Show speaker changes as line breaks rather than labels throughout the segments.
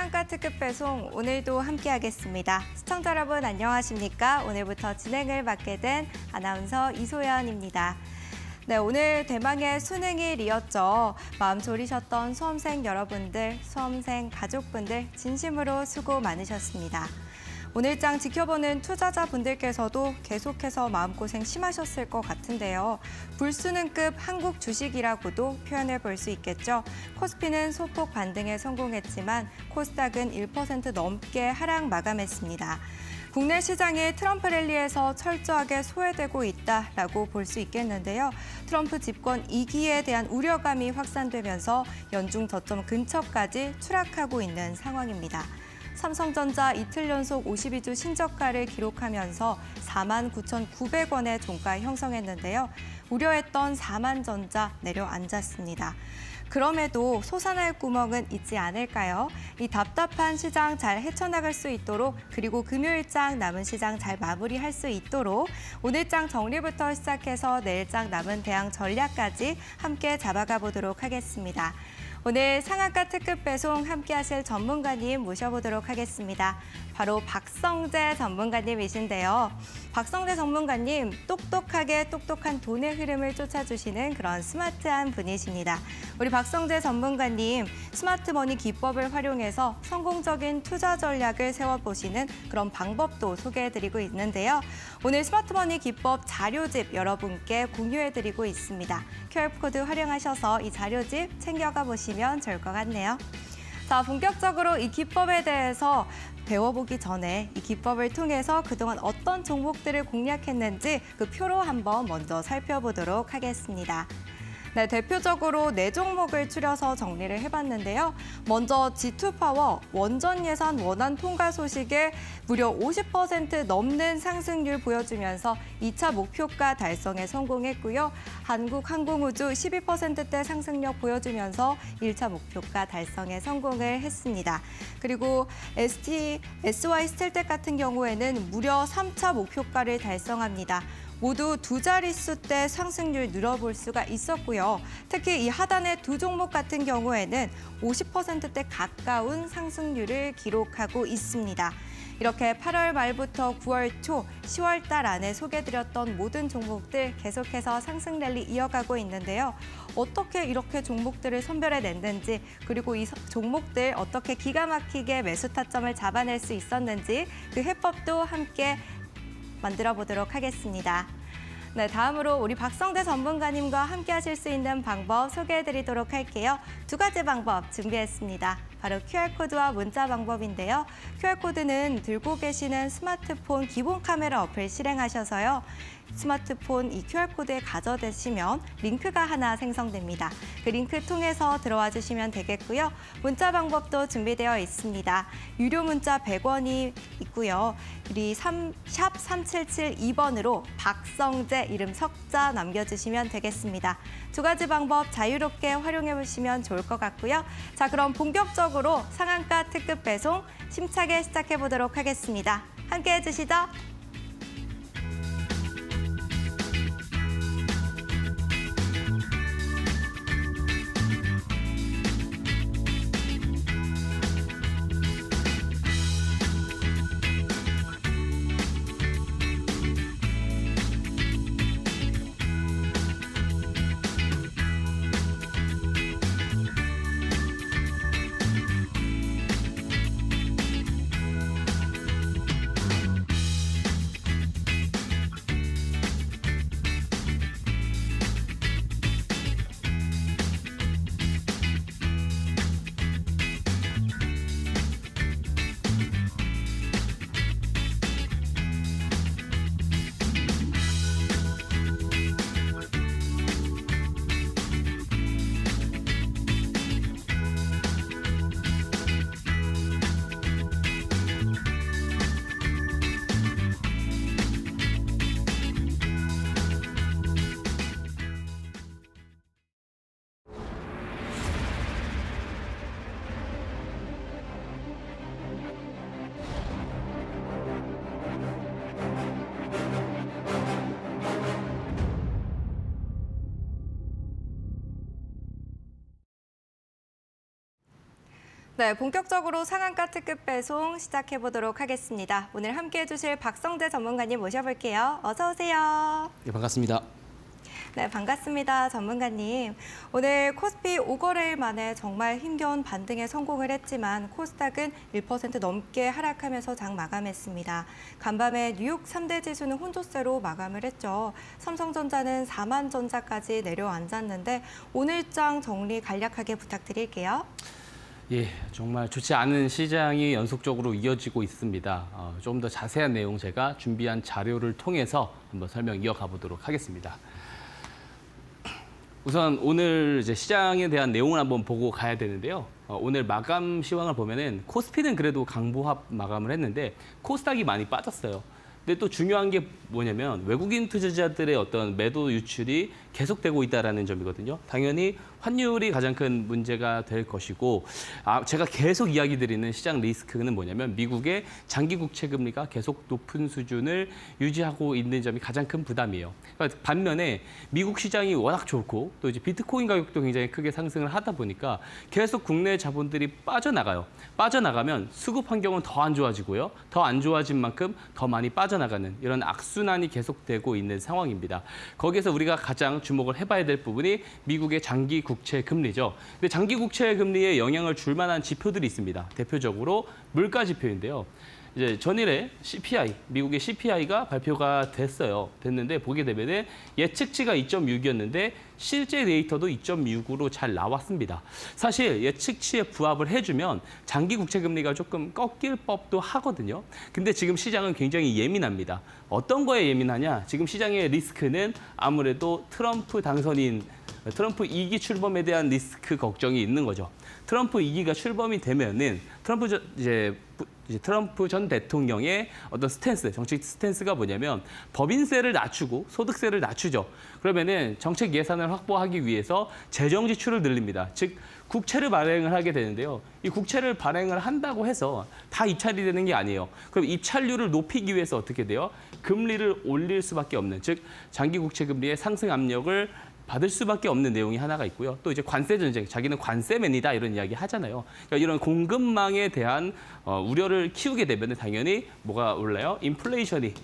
상한가 특급 배송 오늘도 함께하겠습니다. 시청자 여러분 안녕하십니까? 오늘부터 진행을 맡게 된 아나운서 이소연입니다. 네, 오늘 대망의 수능일이었죠. 마음 졸이셨던 수험생 여러분들, 수험생 가족분들 진심으로 수고 많으셨습니다. 오늘장 지켜보는 투자자분들께서도 계속해서 마음고생 심하셨을 것 같은데요. 불수능급 한국 주식이라고도 표현해 볼 수 있겠죠. 코스피는 소폭 반등에 성공했지만 코스닥은 1% 넘게 하락 마감했습니다. 국내 시장이 트럼프 랠리에서 철저하게 소외되고 있다라고 볼 수 있겠는데요. 트럼프 집권 2기에 대한 우려감이 확산되면서 연중 저점 근처까지 추락하고 있는 상황입니다. 삼성전자 이틀 연속 52주 신저가를 기록하면서 49,900원의 종가 형성했는데요. 우려했던 4만전자 내려앉았습니다. 그럼에도 솟아날 구멍은 있지 않을까요? 이 답답한 시장 잘 헤쳐나갈 수 있도록 그리고 금요일장 남은 시장 잘 마무리할 수 있도록 오늘장 정리부터 시작해서 내일장 남은 대항 전략까지 함께 잡아가 보도록 하겠습니다. 오늘 상한가 특급 배송 함께하실 전문가님 모셔보도록 하겠습니다. 바로 박성재 전문가님이신데요. 박성재 전문가님, 똑똑하게 똑똑한 돈의 흐름을 쫓아주시는 그런 스마트한 분이십니다. 우리 박성재 전문가님, 스마트머니 기법을 활용해서 성공적인 투자 전략을 세워보시는 그런 방법도 소개해드리고 있는데요. 오늘 스마트머니 기법 자료집 여러분께 공유해드리고 있습니다. QR코드 활용하셔서 이 자료집 챙겨가 보시면 좋을 것 같네요. 자, 본격적으로 이 기법에 대해서 배워보기 전에 이 기법을 통해서 그동안 어떤 종목들을 공략했는지 그 표로 한번 먼저 살펴보도록 하겠습니다. 네, 대표적으로 4종목을 추려서 정리를 해봤는데요. 먼저 G2파워 원전 예산 원안 통과 소식에 무려 50% 넘는 상승률 보여주면서 2차 목표가 달성에 성공했고요. 한국항공우주 12%대 상승력 보여주면서 1차 목표가 달성에 성공을 했습니다. 그리고 SY스틸텍 같은 경우에는 무려 3차 목표가를 달성합니다. 모두 두 자릿수대 상승률 늘어볼 수가 있었고요. 특히 이 하단의 두 종목 같은 경우에는 50%대 가까운 상승률을 기록하고 있습니다. 이렇게 8월 말부터 9월 초, 10월 달 안에 소개드렸던 모든 종목들 계속해서 상승 랠리 이어가고 있는데요. 어떻게 이렇게 종목들을 선별해냈는지 그리고 이 종목들 어떻게 기가 막히게 매수 타점을 잡아낼 수 있었는지 그 해법도 함께 만들어 보도록 하겠습니다. 네, 다음으로 우리 박성재 전문가님과 함께 하실 수 있는 방법 소개해 드리도록 할게요. 2가지 방법 준비했습니다. 바로 QR코드와 문자 방법인데요. QR코드는 들고 계시는 스마트폰 기본 카메라 어플 실행하셔서요. 스마트폰 이 QR코드에 가져대시면 링크가 하나 생성됩니다. 그 링크 통해서 들어와 주시면 되겠고요. 문자 방법도 준비되어 있습니다. 유료 문자 100원이 있고요. 우리 샵 3772번으로 박성재 이름 석자 남겨주시면 되겠습니다. 2가지 방법 자유롭게 활용해 보시면 좋을 것 같고요. 자, 그럼 본격적으로 상한가 특급 배송 힘차게 시작해 보도록 하겠습니다. 함께 해주시죠. 네, 본격적으로 상한가 특급 배송 시작해 보도록 하겠습니다. 오늘 함께해 주실 박성재 전문가님 모셔볼게요. 어서 오세요.
네, 반갑습니다.
네, 반갑습니다. 전문가님. 오늘 코스피 5거래일 만에 정말 힘겨운 반등에 성공을 했지만 코스닥은 1% 넘게 하락하면서 장 마감했습니다. 간밤에 뉴욕 3대 지수는 혼조세로 마감을 했죠. 삼성전자는 4만전자까지 내려앉았는데 오늘 장 정리 간략하게 부탁드릴게요.
예, 정말 좋지 않은 시장이 연속적으로 이어지고 있습니다. 좀 더 자세한 내용 제가 준비한 자료를 통해서 한번 설명 이어가 보도록 하겠습니다. 우선 오늘 이제 시장에 대한 내용을 한번 보고 가야 되는데요. 오늘 마감 시황을 보면은 코스피는 그래도 강보합 마감을 했는데 코스닥이 많이 빠졌어요. 근데 또 중요한 게 뭐냐면 외국인 투자자들의 어떤 매도 유출이 계속되고 있다는 점이거든요. 당연히 환율이 가장 큰 문제가 될 것이고 제가 계속 이야기 드리는 시장 리스크는 뭐냐면 미국의 장기 국채 금리가 계속 높은 수준을 유지하고 있는 점이 가장 큰 부담이에요. 그러니까 반면에 미국 시장이 워낙 좋고 또 이제 비트코인 가격도 굉장히 크게 상승을 하다 보니까 계속 국내 자본들이 빠져나가요. 빠져나가면 수급 환경은 더 안 좋아지고요. 더 안 좋아진 만큼 더 많이 빠져나가는 이런 악순환이 계속되고 있는 상황입니다. 거기에서 우리가 가장 주목을 해봐야 될 부분이 미국의 장기 국채 금리죠. 근데 장기 국채 금리에 영향을 줄 만한 지표들이 있습니다. 대표적으로 물가 지표인데요. 이제 전일에 CPI, 미국의 CPI가 발표가 됐는데 보게 되면은 예측치가 2.6이었는데 실제 데이터도 2.6으로 잘 나왔습니다. 사실 예측치에 부합을 해주면 장기 국채 금리가 조금 꺾일 법도 하거든요. 근데 지금 시장은 굉장히 예민합니다. 어떤 거에 예민하냐? 지금 시장의 리스크는 아무래도 트럼프 2기 출범에 대한 리스크 걱정이 있는 거죠. 트럼프 2기가 출범이 되면은 트럼프 전 대통령의 어떤 정책 스탠스가 뭐냐면 법인세를 낮추고 소득세를 낮추죠. 그러면은 정책 예산을 확보하기 위해서 재정 지출을 늘립니다. 즉 국채를 발행을 하게 되는데요. 이 국채를 발행을 한다고 해서 다 입찰이 되는 게 아니에요. 그럼 입찰률을 높이기 위해서 어떻게 돼요? 금리를 올릴 수밖에 없는, 즉 장기 국채 금리의 상승 압력을 받을 수밖에 없는 내용이 하나가 있고요. 또 이제 관세 전쟁, 자기는 관세맨이다 이런 이야기 하잖아요. 그러니까 이런 공급망에 대한 우려를 키우게 되면 당연히 뭐가 올라요? 인플레이션이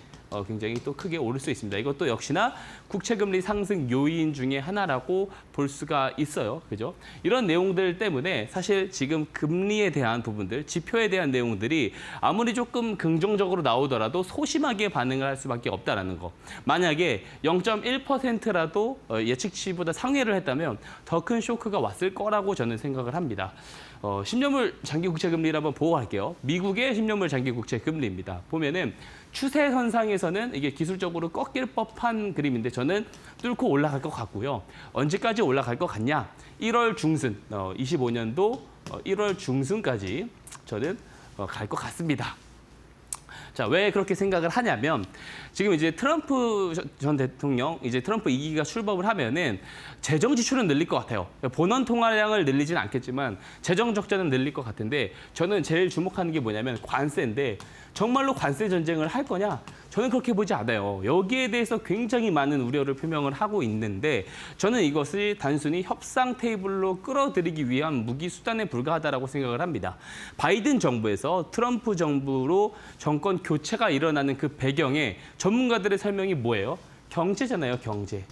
굉장히 또 크게 오를 수 있습니다. 이것도 역시나 국채금리 상승 요인 중에 하나라고 볼 수가 있어요. 그죠? 이런 내용들 때문에 사실 지금 금리에 대한 부분들, 지표에 대한 내용들이 아무리 조금 긍정적으로 나오더라도 소심하게 반응을 할 수밖에 없다는 거. 만약에 0.1%라도 예측치보다 상회를 했다면 더 큰 쇼크가 왔을 거라고 저는 생각을 합니다. 10년물 장기 국채 금리를 한번 보고 갈게요. 미국의 10년물 장기 국채 금리입니다. 보면은 추세 선상에서는 이게 기술적으로 꺾일 법한 그림인데 저는 뚫고 올라갈 것 같고요. 언제까지 올라갈 것 같냐? 1월 중순, 25년도 1월 중순까지 저는 갈 것 같습니다. 자, 왜 그렇게 생각을 하냐면 지금 이제 트럼프 전 대통령, 이제 트럼프 2기가 출범을 하면은 재정 지출은 늘릴 것 같아요. 본원 통화량을 늘리진 않겠지만 재정 적자는 늘릴 것 같은데 저는 제일 주목하는 게 뭐냐면 관세인데 정말로 관세 전쟁을 할 거냐? 저는 그렇게 보지 않아요. 여기에 대해서 굉장히 많은 우려를 표명을 하고 있는데 저는 이것을 단순히 협상 테이블로 끌어들이기 위한 무기 수단에 불과하다라고 생각을 합니다. 바이든 정부에서 트럼프 정부로 정권 교체가 일어나는 그 배경에 전문가들의 설명이 뭐예요? 경제잖아요, 경제.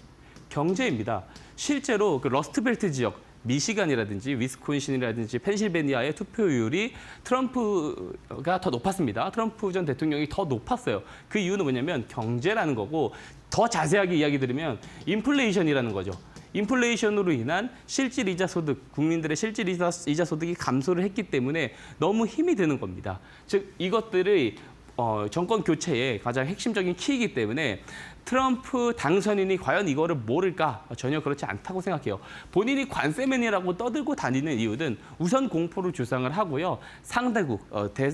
경제입니다. 실제로 그 러스트벨트 지역, 미시간이라든지 위스콘신이라든지 펜실베니아의 투표율이 트럼프가 더 높았습니다. 트럼프 전 대통령이 더 높았어요. 그 이유는 뭐냐면 경제라는 거고 더 자세하게 이야기 드리면 인플레이션이라는 거죠. 인플레이션으로 인한 실질 이자 소득, 국민들의 실질 이자 소득이 감소를 했기 때문에 너무 힘이 드는 겁니다. 즉 이것들이 정권 교체의 가장 핵심적인 키이기 때문에 트럼프 당선인이 과연 이거를 모를까? 전혀 그렇지 않다고 생각해요. 본인이 관세맨이라고 떠들고 다니는 이유는 우선 공포를 조성을 하고요. 상대국,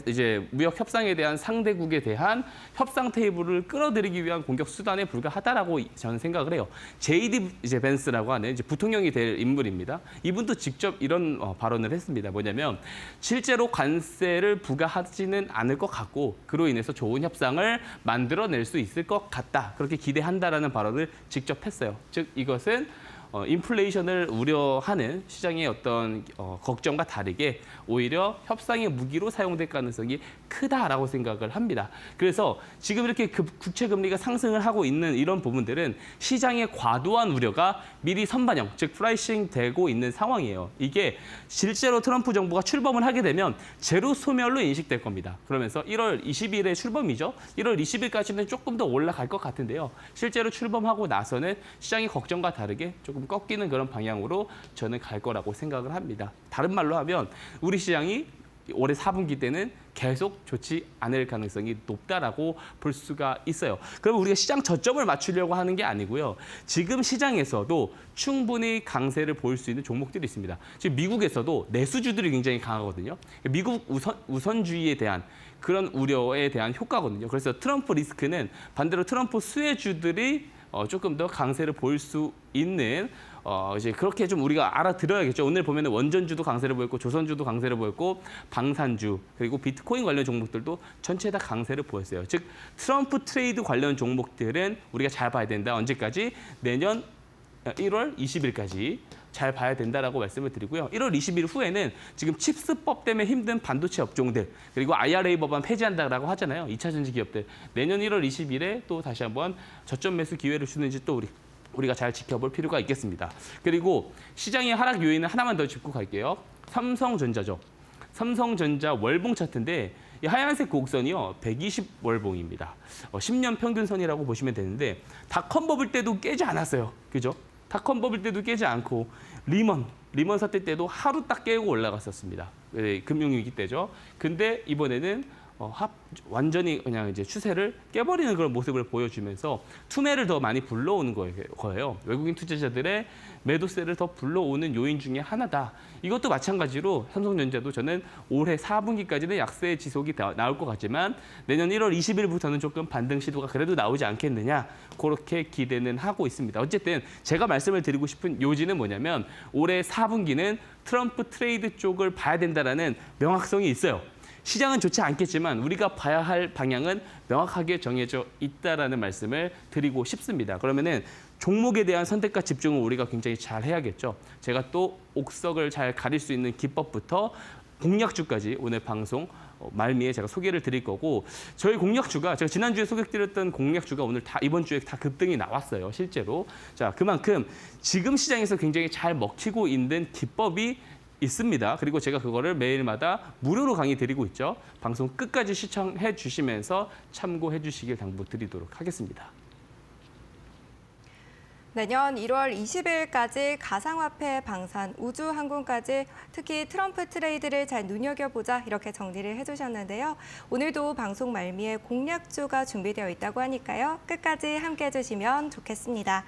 이제 무역 협상에 대한 상대국에 대한 협상 테이블을 끌어들이기 위한 공격 수단에 불과하다라고 저는 생각을 해요. JD 이제 벤스라고 하는 이제 부통령이 될 인물입니다. 이분도 직접 이런 발언을 했습니다. 뭐냐면 실제로 관세를 부과하지는 않을 것 같고 그로 인해서 좋은 협상을 만들어낼 수 있을 것 같다. 그렇게 기대한다라는 발언을 직접 했어요. 즉 이것은 인플레이션을 우려하는 시장의 어떤 걱정과 다르게 오히려 협상의 무기로 사용될 가능성이 크다라고 생각을 합니다. 그래서 지금 이렇게 국채 금리가 상승을 하고 있는 이런 부분들은 시장의 과도한 우려가 미리 선반영, 즉 프라이싱 되고 있는 상황이에요. 이게 실제로 트럼프 정부가 출범을 하게 되면 제로 소멸로 인식될 겁니다. 그러면서 1월 20일에 출범이죠. 1월 20일까지는 조금 더 올라갈 것 같은데요. 실제로 출범하고 나서는 시장의 걱정과 다르게 조금 꺾이는 그런 방향으로 저는 갈 거라고 생각을 합니다. 다른 말로 하면 우리 시장이 올해 4분기 때는 계속 좋지 않을 가능성이 높다라고 볼 수가 있어요. 그러면 우리가 시장 저점을 맞추려고 하는 게 아니고요. 지금 시장에서도 충분히 강세를 보일 수 있는 종목들이 있습니다. 지금 미국에서도 내수주들이 굉장히 강하거든요. 미국 우선주의에 대한 그런 우려에 대한 효과거든요. 그래서 트럼프 리스크는 반대로 트럼프 수혜주들이 조금 더 강세를 보일 수 있는 이제 그렇게 좀 우리가 알아들어야겠죠. 오늘 보면 원전주도 강세를 보였고 조선주도 강세를 보였고 방산주 그리고 비트코인 관련 종목들도 전체 다 강세를 보였어요. 즉 트럼프 트레이드 관련 종목들은 우리가 잘 봐야 된다. 언제까지? 내년 1월 20일까지 잘 봐야 된다라고 말씀을 드리고요. 1월 20일 후에는 지금 칩스법 때문에 힘든 반도체 업종들 그리고 IRA 법안 폐지한다라고 하잖아요. 2차 전지 기업들. 내년 1월 20일에 또 다시 한번 저점 매수 기회를 주는지 또 우리가 잘 지켜볼 필요가 있겠습니다. 그리고 시장의 하락 요인은 하나만 더 짚고 갈게요. 삼성전자죠. 삼성전자 월봉 차트인데 이 하얀색 곡선이요. 120월봉입니다. 10년 평균선이라고 보시면 되는데 닷컴 버블 때도 깨지 않았어요. 그죠? 닷컴 버블 때도 깨지 않고 리먼 사태 때도 하루 딱 깨고 올라갔었습니다. 금융위기 때죠. 근데 이번에는 완전히 그냥 이제 추세를 깨버리는 그런 모습을 보여주면서 투매를 더 많이 불러오는 거예요. 외국인 투자자들의 매도세를 더 불러오는 요인 중에 하나다. 이것도 마찬가지로 삼성전자도 저는 올해 4분기까지는 약세 지속이 나올 것 같지만 내년 1월 20일부터는 조금 반등 시도가 그래도 나오지 않겠느냐 그렇게 기대는 하고 있습니다. 어쨌든 제가 말씀을 드리고 싶은 요지는 뭐냐면 올해 4분기는 트럼프 트레이드 쪽을 봐야 된다라는 명확성이 있어요. 시장은 좋지 않겠지만 우리가 봐야 할 방향은 명확하게 정해져 있다라는 말씀을 드리고 싶습니다. 그러면은 종목에 대한 선택과 집중을 우리가 굉장히 잘 해야겠죠. 제가 또 옥석을 잘 가릴 수 있는 기법부터 공략주까지 오늘 방송 말미에 제가 소개를 드릴 거고 저희 공략주가 제가 지난주에 소개드렸던 공략주가 오늘 다 이번 주에 다 급등이 나왔어요. 실제로. 자, 그만큼 지금 시장에서 굉장히 잘 먹히고 있는 기법이 있습니다. 그리고 제가 그거를 매일마다 무료로 강의 드리고 있죠. 방송 끝까지 시청해 주시면서 참고해 주시길 당부드리도록 하겠습니다.
내년 1월 20일까지 가상화폐, 방산, 우주항공까지 특히 트럼프 트레이드를 잘 눈여겨보자 이렇게 정리를 해주셨는데요. 오늘도 방송 말미에 공략주가 준비되어 있다고 하니까요. 끝까지 함께해 주시면 좋겠습니다.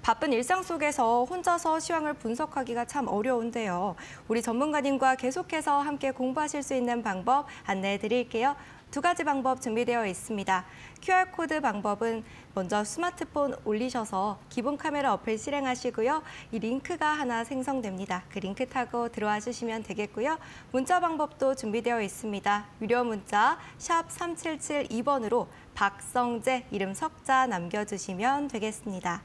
바쁜 일상 속에서 혼자서 시황을 분석하기가 참 어려운데요. 우리 전문가님과 계속해서 함께 공부하실 수 있는 방법 안내해 드릴게요. 두 가지 방법 준비되어 있습니다. QR코드 방법은 먼저 스마트폰 올리셔서 기본 카메라 어플 실행하시고요. 이 링크가 하나 생성됩니다. 그 링크 타고 들어와 주시면 되겠고요. 문자 방법도 준비되어 있습니다. 유료 문자 샵 3772번으로 박성재 이름 석자 남겨주시면 되겠습니다.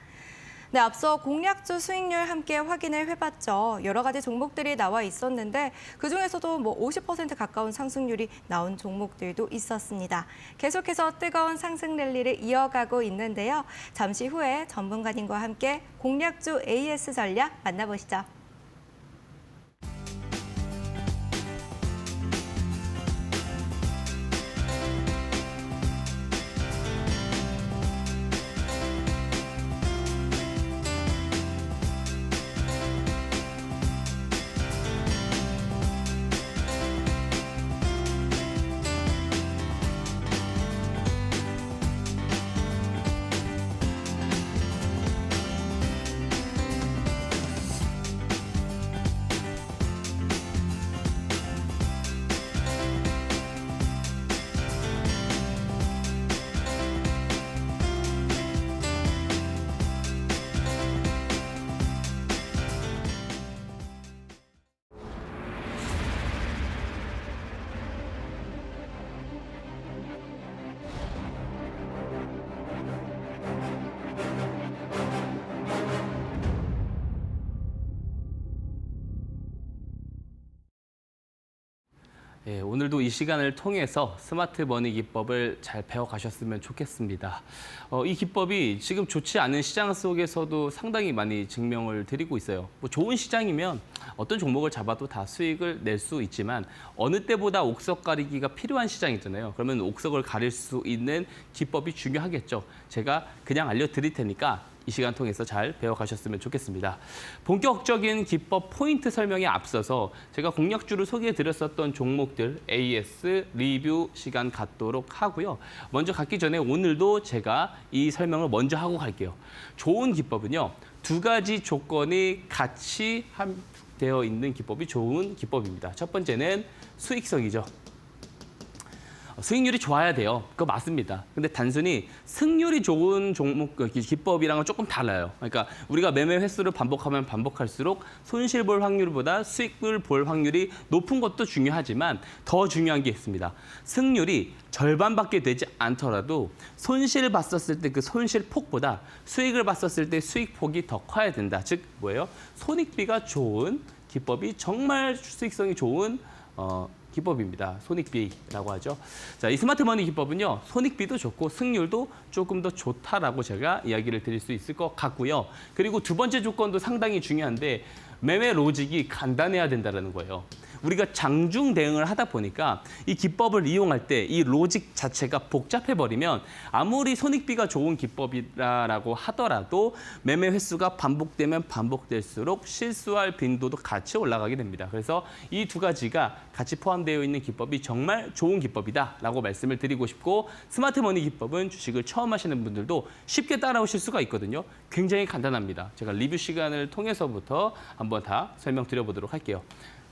네, 앞서 공략주 수익률 함께 확인을 해봤죠. 여러 가지 종목들이 나와 있었는데 그중에서도 50% 가까운 상승률이 나온 종목들도 있었습니다. 계속해서 뜨거운 상승 랠리를 이어가고 있는데요. 잠시 후에 전문가님과 함께 공략주 AS 전략 만나보시죠.
예, 오늘도 이 시간을 통해서 스마트 머니 기법을 잘 배워가셨으면 좋겠습니다. 이 기법이 지금 좋지 않은 시장 속에서도 상당히 많이 증명을 드리고 있어요. 뭐 좋은 시장이면 어떤 종목을 잡아도 다 수익을 낼 수 있지만 어느 때보다 옥석 가리기가 필요한 시장이잖아요. 그러면 옥석을 가릴 수 있는 기법이 중요하겠죠. 제가 그냥 알려드릴 테니까 이 시간 통해서 잘 배워가셨으면 좋겠습니다. 본격적인 기법 포인트 설명에 앞서서 제가 공략주를 소개해드렸었던 종목들 AS 리뷰 시간 갖도록 하고요. 먼저 갖기 전에 오늘도 제가 이 설명을 먼저 하고 갈게요. 좋은 기법은요. 두 가지 조건이 같이 함되어 있는 기법이 좋은 기법입니다. 첫 번째는 수익성이죠. 수익률이 좋아야 돼요. 그거 맞습니다. 근데 단순히 승률이 좋은 종목 기법이랑은 조금 달라요. 그러니까 우리가 매매 횟수를 반복하면 반복할수록 손실 볼 확률보다 수익을 볼 확률이 높은 것도 중요하지만 더 중요한 게 있습니다. 승률이 절반밖에 되지 않더라도 손실 봤었을 때 그 손실 폭보다 수익을 봤었을 때 수익 폭이 더 커야 된다. 즉 뭐예요? 손익비가 좋은 기법이 정말 수익성이 좋은 기법입니다. 손익비라고 하죠. 자, 이 스마트 머니 기법은요. 손익비도 좋고 승률도 조금 더 좋다라고 제가 이야기를 드릴 수 있을 것 같고요. 그리고 두 번째 조건도 상당히 중요한데 매매 로직이 간단해야 된다는 거예요. 우리가 장중 대응을 하다 보니까 이 기법을 이용할 때 이 로직 자체가 복잡해버리면 아무리 손익비가 좋은 기법이라고 하더라도 매매 횟수가 반복되면 반복될수록 실수할 빈도도 같이 올라가게 됩니다. 그래서 이 두 가지가 같이 포함되어 있는 기법이 정말 좋은 기법이다라고 말씀을 드리고 싶고 스마트 머니 기법은 주식을 처음 하시는 분들도 쉽게 따라오실 수가 있거든요. 굉장히 간단합니다. 제가 리뷰 시간을 통해서부터 한번 다 설명드려보도록 할게요.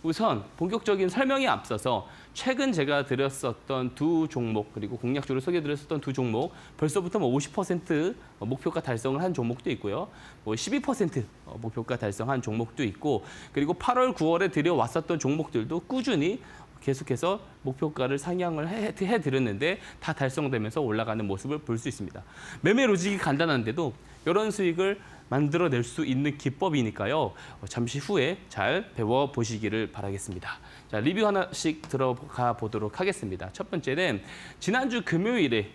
우선 본격적인 설명에 앞서서 최근 제가 드렸었던 두 종목 그리고 공략주를 소개해드렸었던 두 종목 벌써부터 뭐 50% 목표가 달성을 한 종목도 있고요. 뭐 12% 목표가 달성한 종목도 있고 그리고 8월, 9월에 들여왔었던 종목들도 꾸준히 계속해서 목표가를 상향을 해드렸는데 다 달성되면서 올라가는 모습을 볼 수 있습니다. 매매 로직이 간단한데도 이런 수익을 만들어낼 수 있는 기법이니까요. 잠시 후에 잘 배워보시기를 바라겠습니다. 자, 리뷰 하나씩 들어가 보도록 하겠습니다. 첫 번째는 지난주 금요일에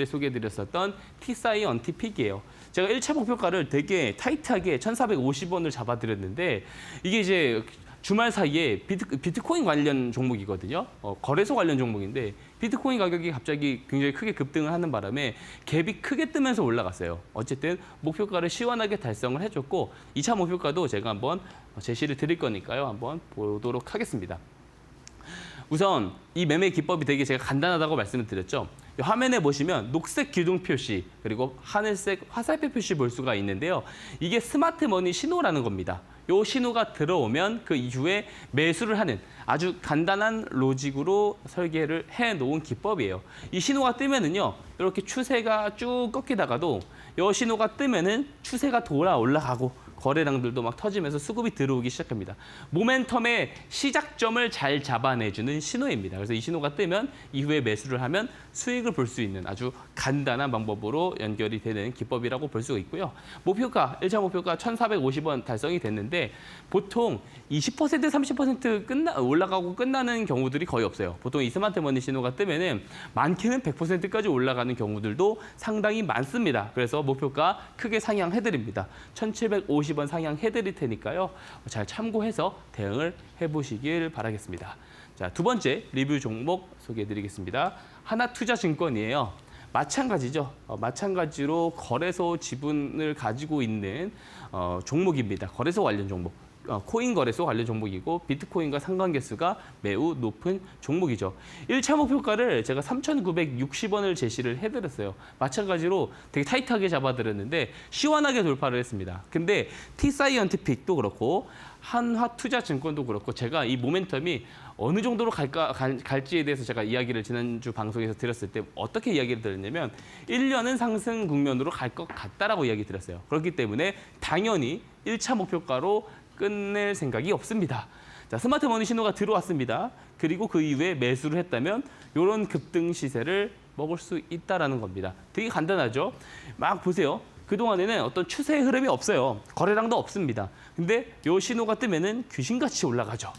소개해드렸었던 T-사이언티픽이에요. 제가 1차 목표가를 되게 타이트하게 1,450원을 잡아드렸는데 이게 이제 주말 사이에 비트코인 관련 종목이거든요. 거래소 관련 종목인데 비트코인 가격이 갑자기 굉장히 크게 급등을 하는 바람에 갭이 크게 뜨면서 올라갔어요. 어쨌든 목표가를 시원하게 달성을 해줬고 2차 목표가도 제가 한번 제시를 드릴 거니까요. 한번 보도록 하겠습니다. 우선 이 매매 기법이 되게 제가 간단하다고 말씀을 드렸죠. 화면에 보시면 녹색 기둥 표시 그리고 하늘색 화살표 표시 볼 수가 있는데요. 이게 스마트 머니 신호라는 겁니다. 요 신호가 들어오면 그 이후에 매수를 하는 아주 간단한 로직으로 설계를 해놓은 기법이에요. 이 신호가 뜨면은요, 이렇게 추세가 쭉 꺾이다가도 요 신호가 뜨면은 추세가 돌아 올라가고 거래량들도 막 터지면서 수급이 들어오기 시작합니다. 모멘텀의 시작점을 잘 잡아내주는 신호입니다. 그래서 이 신호가 뜨면 이후에 매수를 하면 수익을 볼 수 있는 아주 간단한 방법으로 연결이 되는 기법이라고 볼 수가 있고요. 목표가, 1차 목표가 1,450원 달성이 됐는데 보통 20% 30% 올라가고 끝나는 경우들이 거의 없어요. 보통 이 스마트 머니 신호가 뜨면은 많게는 100%까지 올라가는 경우들도 상당히 많습니다. 그래서 목표가 크게 상향해드립니다. 1,750원 상향해드릴 테니까요. 잘 참고해서 대응을 해보시길 바라겠습니다. 자, 두 번째 리뷰 종목 소개해드리겠습니다. 하나투자증권이에요. 마찬가지죠. 마찬가지로 거래소 지분을 가지고 있는 종목입니다. 거래소 관련 종목. 코인 거래소 관련 종목이고 비트코인과 상관계수가 매우 높은 종목이죠. 1차 목표가를 제가 3,960원을 제시를 해드렸어요. 마찬가지로 되게 타이트하게 잡아드렸는데 시원하게 돌파를 했습니다. 근데 T-사이언티픽도 그렇고 한화투자증권도 그렇고 제가 이 모멘텀이 어느 정도로 갈지에 대해서 제가 이야기를 지난주 방송에서 드렸을 때 어떻게 이야기를 드렸냐면 1년은 상승 국면으로 갈 것 같다라고 이야기 드렸어요. 그렇기 때문에 당연히 1차 목표가로 끝낼 생각이 없습니다. 자, 스마트 머니 신호가 들어왔습니다. 그리고 그 이후에 매수를 했다면 이런 급등 시세를 먹을 수 있다라는 겁니다. 되게 간단하죠? 막 보세요. 그동안에는 어떤 추세의 흐름이 없어요. 거래량도 없습니다. 근데 이 신호가 뜨면은 귀신같이 올라가죠.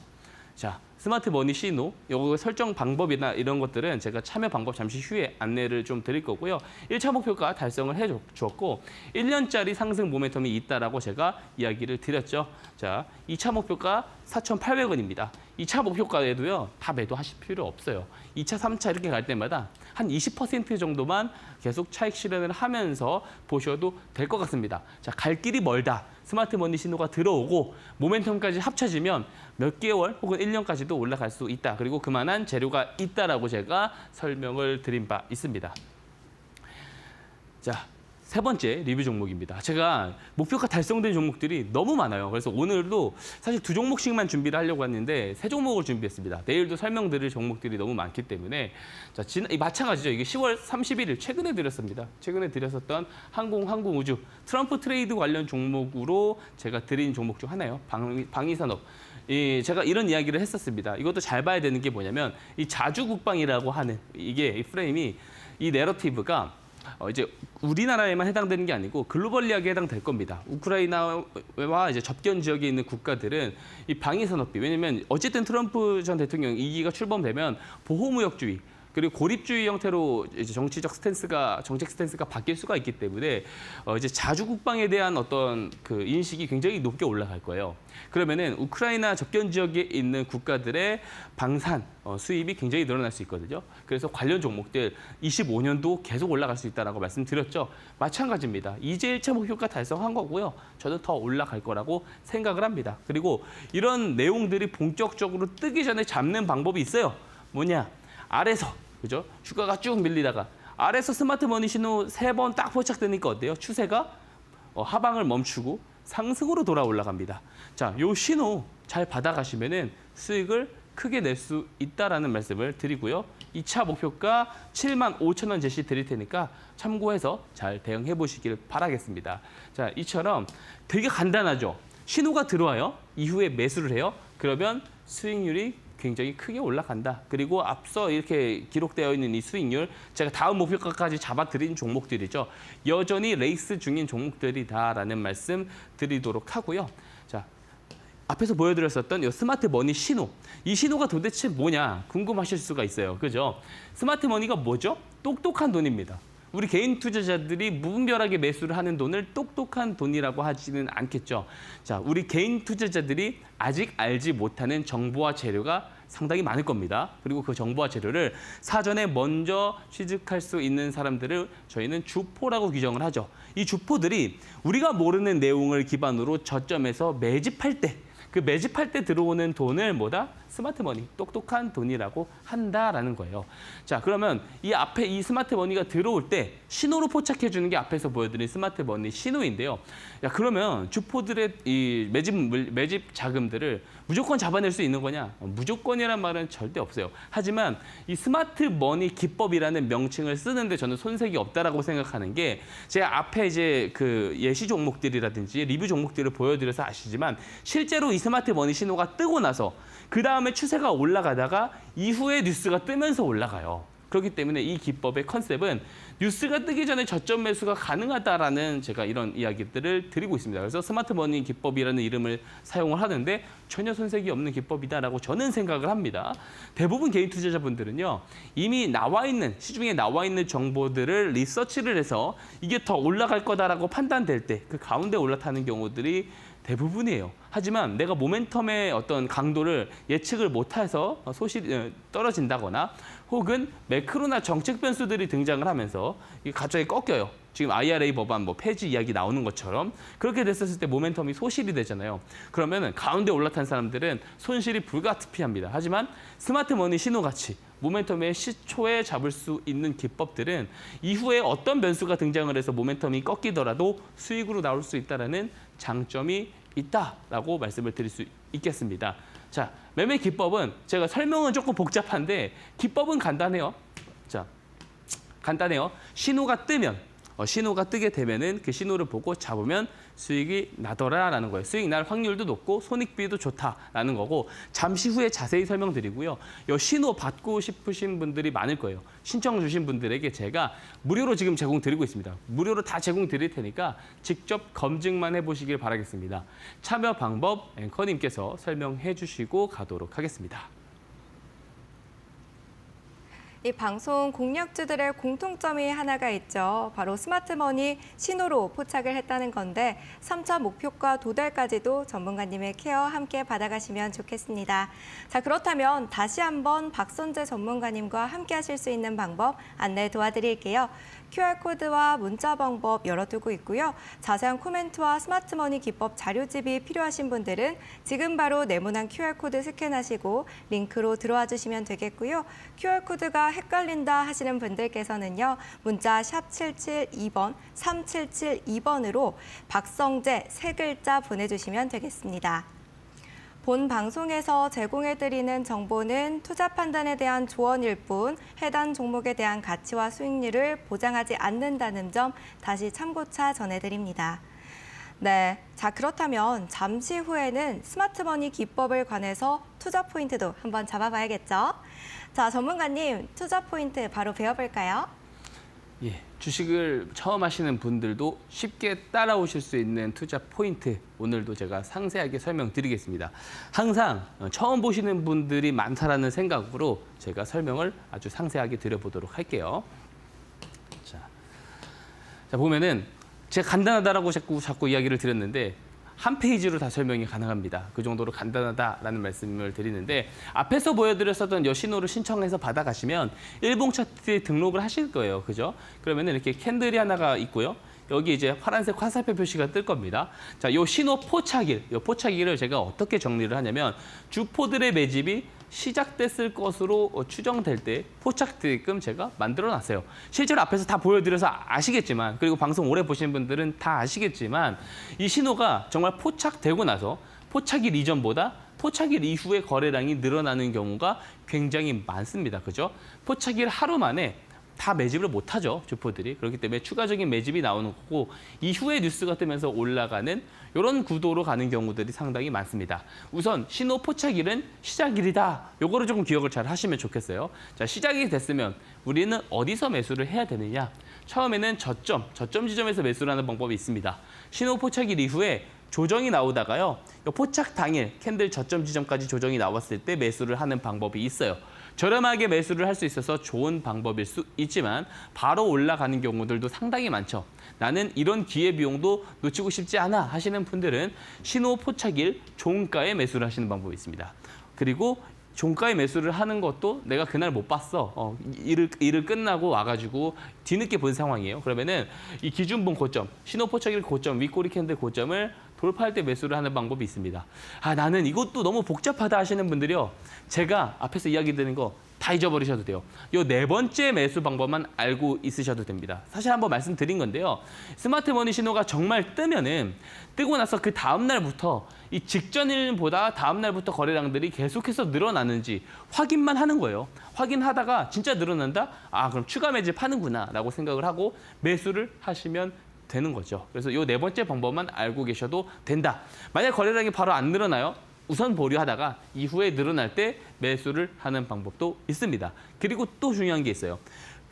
자, 스마트 머니 신호, 요거 설정 방법이나 이런 것들은 제가 참여 방법 잠시 후에 안내를 좀 드릴 거고요. 1차 목표가 달성을 해 주었고 1년짜리 상승 모멘텀이 있다라고 제가 이야기를 드렸죠. 자, 2차 목표가 4,800원입니다. 2차 목표가에도요, 다 매도하실 필요 없어요. 2차, 3차 이렇게 갈 때마다 한 20% 정도만 계속 차익 실현을 하면서 보셔도 될 것 같습니다. 자, 갈 길이 멀다. 스마트 머니 신호가 들어오고 모멘텀까지 합쳐지면 몇 개월 혹은 1년까지도 올라갈 수 있다. 그리고 그만한 재료가 있다라고 제가 설명을 드린 바 있습니다. 자, 세 번째 리뷰 종목입니다. 제가 목표가 달성된 종목들이 너무 많아요. 그래서 오늘도 사실 2종목씩만 준비를 하려고 했는데 3종목을 준비했습니다. 내일도 설명드릴 종목들이 너무 많기 때문에 자, 마찬가지죠. 이게 10월 31일 최근에 드렸습니다. 최근에 드렸었던 항공우주 트럼프 트레이드 관련 종목으로 제가 드린 종목 중 하나예요. 방위산업. 제가 이런 이야기를 했었습니다. 이것도 잘 봐야 되는 게 뭐냐면 이 자주국방이라고 하는 이게 이 프레임이 이 내러티브가 이제 우리나라에만 해당되는 게 아니고 글로벌리하게 해당될 겁니다. 우크라이나와 이제 접견 지역에 있는 국가들은 이 방위 산업비, 왜냐면 어쨌든 트럼프 전 대통령 2기가 출범되면 보호무역주의 그리고 고립주의 형태로 이제 정책 스탠스가 바뀔 수가 있기 때문에 이제 자주국방에 대한 어떤 그 인식이 굉장히 높게 올라갈 거예요. 그러면은 우크라이나 접견 지역에 있는 국가들의 방산 수입이 굉장히 늘어날 수 있거든요. 그래서 관련 종목들 25년도 계속 올라갈 수 있다라고 말씀드렸죠. 마찬가지입니다. 이제 1차 목표가 달성한 거고요. 저는 더 올라갈 거라고 생각을 합니다. 그리고 이런 내용들이 본격적으로 뜨기 전에 잡는 방법이 있어요. 뭐냐? 아래서 그죠? 주가가 쭉 밀리다가 아래서 스마트 머니 신호 3번 딱 포착되니까 어때요? 추세가 하방을 멈추고 상승으로 돌아 올라갑니다. 자, 요 신호 잘 받아가시면은 수익을 크게 낼 수 있다라는 말씀을 드리고요. 2차 목표가 75,000원 제시 드릴 테니까 참고해서 잘 대응해 보시길 바라겠습니다. 자, 이처럼 되게 간단하죠. 신호가 들어와요. 이후에 매수를 해요. 그러면 수익률이 굉장히 크게 올라간다. 그리고 앞서 이렇게 기록되어 있는 이 수익률, 제가 다음 목표가까지 잡아드린 종목들이죠. 여전히 레이스 중인 종목들이다라는 말씀 드리도록 하고요. 자, 앞에서 보여드렸었던 이 스마트 머니 신호. 이 신호가 도대체 뭐냐 궁금하실 수가 있어요. 그죠? 스마트 머니가 뭐죠? 똑똑한 돈입니다. 우리 개인 투자자들이 무분별하게 매수를 하는 돈을 똑똑한 돈이라고 하지는 않겠죠. 자, 우리 개인 투자자들이 아직 알지 못하는 정보와 재료가 상당히 많을 겁니다. 그리고 그 정보와 재료를 사전에 먼저 취득할 수 있는 사람들을 저희는 주포라고 규정을 하죠. 이 주포들이 우리가 모르는 내용을 기반으로 저점에서 매집할 때, 그 매집할 때 들어오는 돈을 뭐다? 스마트머니, 똑똑한 돈이라고 한다라는 거예요. 자, 그러면 이 앞에 이 스마트머니가 들어올 때 신호로 포착해 주는 게 앞에서 보여드린 스마트머니 신호인데요. 야, 그러면 주포들의 이 매집 자금들을 무조건 잡아낼 수 있는 거냐? 무조건이란 말은 절대 없어요. 하지만 이 스마트머니 기법이라는 명칭을 쓰는데 저는 손색이 없다라고 생각하는 게 제가 앞에 이제 그 예시 종목들이라든지 리뷰 종목들을 보여드려서 아시지만 실제로 이 스마트머니 신호가 뜨고 나서 그 다음에 추세가 올라가다가 이후에 뉴스가 뜨면서 올라가요. 그렇기 때문에 이 기법의 컨셉은 뉴스가 뜨기 전에 저점 매수가 가능하다라는 제가 이런 이야기들을 드리고 있습니다. 그래서 스마트머니 기법이라는 이름을 사용을 하는데 전혀 손색이 없는 기법이다라고 저는 생각을 합니다. 대부분 개인 투자자분들은요. 이미 시중에 나와 있는 정보들을 리서치를 해서 이게 더 올라갈 거다라고 판단될 때 그 가운데 올라타는 경우들이 대부분이에요. 하지만 내가 모멘텀의 어떤 강도를 예측을 못해서 소실이 떨어진다거나 혹은 매크로나 정책 변수들이 등장을 하면서 이게 갑자기 꺾여요. 지금 IRA 법안 폐지 이야기 나오는 것처럼 그렇게 됐었을 때 모멘텀이 소실이 되잖아요. 그러면 가운데 올라탄 사람들은 손실이 불가피합니다. 하지만 스마트머니 신호같이 모멘텀의 시초에 잡을 수 있는 기법들은 이후에 어떤 변수가 등장을 해서 모멘텀이 꺾이더라도 수익으로 나올 수 있다는 장점이 있다라고 말씀을 드릴 수 있겠습니다. 자, 매매 기법은 제가 설명은 조금 복잡한데 기법은 간단해요. 자, 간단해요. 신호가 뜨게 되면은 그 신호를 보고 잡으면 수익이 나더라라는 거예요. 수익 날 확률도 높고 손익비도 좋다라는 거고 잠시 후에 자세히 설명드리고요. 이 신호 받고 싶으신 분들이 많을 거예요. 신청 주신 분들에게 제가 무료로 지금 제공드리고 있습니다. 무료로 다 제공드릴 테니까 직접 검증만 해보시길 바라겠습니다. 참여 방법 앵커님께서 설명해 주시고 가도록 하겠습니다.
이 방송 공략주들의 공통점이 하나가 있죠. 바로 스마트머니 신호로 포착을 했다는 건데 3차 목표가 도달까지도 전문가님의 케어 함께 받아가시면 좋겠습니다. 자, 그렇다면 다시 한번 박선재 전문가님과 함께 하실 수 있는 방법 안내 도와드릴게요. QR코드와 문자 방법 열어두고 있고요. 자세한 코멘트와 스마트머니 기법 자료집이 필요하신 분들은 지금 바로 네모난 QR코드 스캔하시고 링크로 들어와 주시면 되겠고요. QR코드가 헷갈린다 하시는 분들께서는요. 문자 샵 772번, 3772번으로 박성재 세 글자 보내주시면 되겠습니다. 본 방송에서 제공해드리는 정보는 투자 판단에 대한 조언일 뿐 해당 종목에 대한 가치와 수익률을 보장하지 않는다는 점 다시 참고차 전해드립니다. 네, 자 그렇다면 잠시 후에는 스마트머니 기법을 관해서 투자 포인트도 한번 잡아봐야겠죠? 자, 전문가님 투자 포인트 바로 배워볼까요?
예, 주식을 처음 하시는 분들도 쉽게 따라오실 수 있는 투자 포인트 오늘도 제가 상세하게 설명드리겠습니다. 항상 처음 보시는 분들이 많다라는 생각으로 제가 설명을 아주 상세하게 드려보도록 할게요. 자 보면은 제가 간단하다라고 자꾸 이야기를 드렸는데 한 페이지로 다 설명이 가능합니다. 그 정도로 간단하다라는 말씀을 드리는데 앞에서 보여드렸었던 여 신호를 신청해서 받아가시면 일봉 차트에 등록을 하실 거예요. 그죠? 그러면 이렇게 캔들이 하나가 있고요. 여기 이제 파란색 화살표 표시가 뜰 겁니다. 자, 요 신호 포착일, 요 포착일을 제가 어떻게 정리를 하냐면 주포들의 매집이 시작됐을 것으로 추정될 때 포착되게끔 제가 만들어놨어요. 실제로 앞에서 다 보여드려서 아시겠지만 그리고 방송 오래 보신 분들은 다 아시겠지만 이 신호가 정말 포착되고 나서 포착일 이전보다 포착일 이후에 거래량이 늘어나는 경우가 굉장히 많습니다. 그죠? 포착일 하루 만에 다 매집을 못하죠, 주포들이. 그렇기 때문에 추가적인 매집이 나오는 거고 이후에 뉴스가 뜨면서 올라가는 이런 구도로 가는 경우들이 상당히 많습니다. 우선 신호 포착일은 시작일이다. 요거를 조금 기억을 잘 하시면 좋겠어요. 자, 시작이 됐으면 우리는 어디서 매수를 해야 되느냐? 처음에는 저점 지점에서 매수를 하는 방법이 있습니다. 신호 포착일 이후에 조정이 나오다가요. 포착 당일 캔들 저점 지점까지 조정이 나왔을 때 매수를 하는 방법이 있어요. 저렴하게 매수를 할 수 있어서 좋은 방법일 수 있지만 바로 올라가는 경우들도 상당히 많죠. 나는 이런 기회비용도 놓치고 싶지 않아 하시는 분들은 신호 포착일 종가에 매수를 하시는 방법이 있습니다. 그리고 종가에 매수를 하는 것도 내가 그날 못 봤어. 일을 끝나고 와가지고 뒤늦게 본 상황이에요. 그러면은 이 기준분 고점, 신호 포착일 고점, 윗꼬리 캔들 고점을 돌파할 때 매수를 하는 방법이 있습니다. 아, 나는 이것도 너무 복잡하다 하시는 분들이요. 제가 앞에서 이야기 드린 거 다 잊어버리셔도 돼요. 요 네 번째 매수 방법만 알고 있으셔도 됩니다. 사실 한번 말씀드린 건데요. 스마트머니 신호가 정말 뜨면은 뜨고 나서 그 다음 날부터 이 직전일보다 다음 날부터 거래량들이 계속해서 늘어나는지 확인만 하는 거예요. 확인하다가 진짜 늘어난다? 아, 그럼 추가 매집하는구나 라고 생각을 하고 매수를 하시면 되는 거죠. 그래서 요 네 번째 방법만 알고 계셔도 된다. 만약 거래량이 바로 안 늘어나요? 우선 보류하다가 이후에 늘어날 때 매수를 하는 방법도 있습니다. 그리고 또 중요한 게 있어요.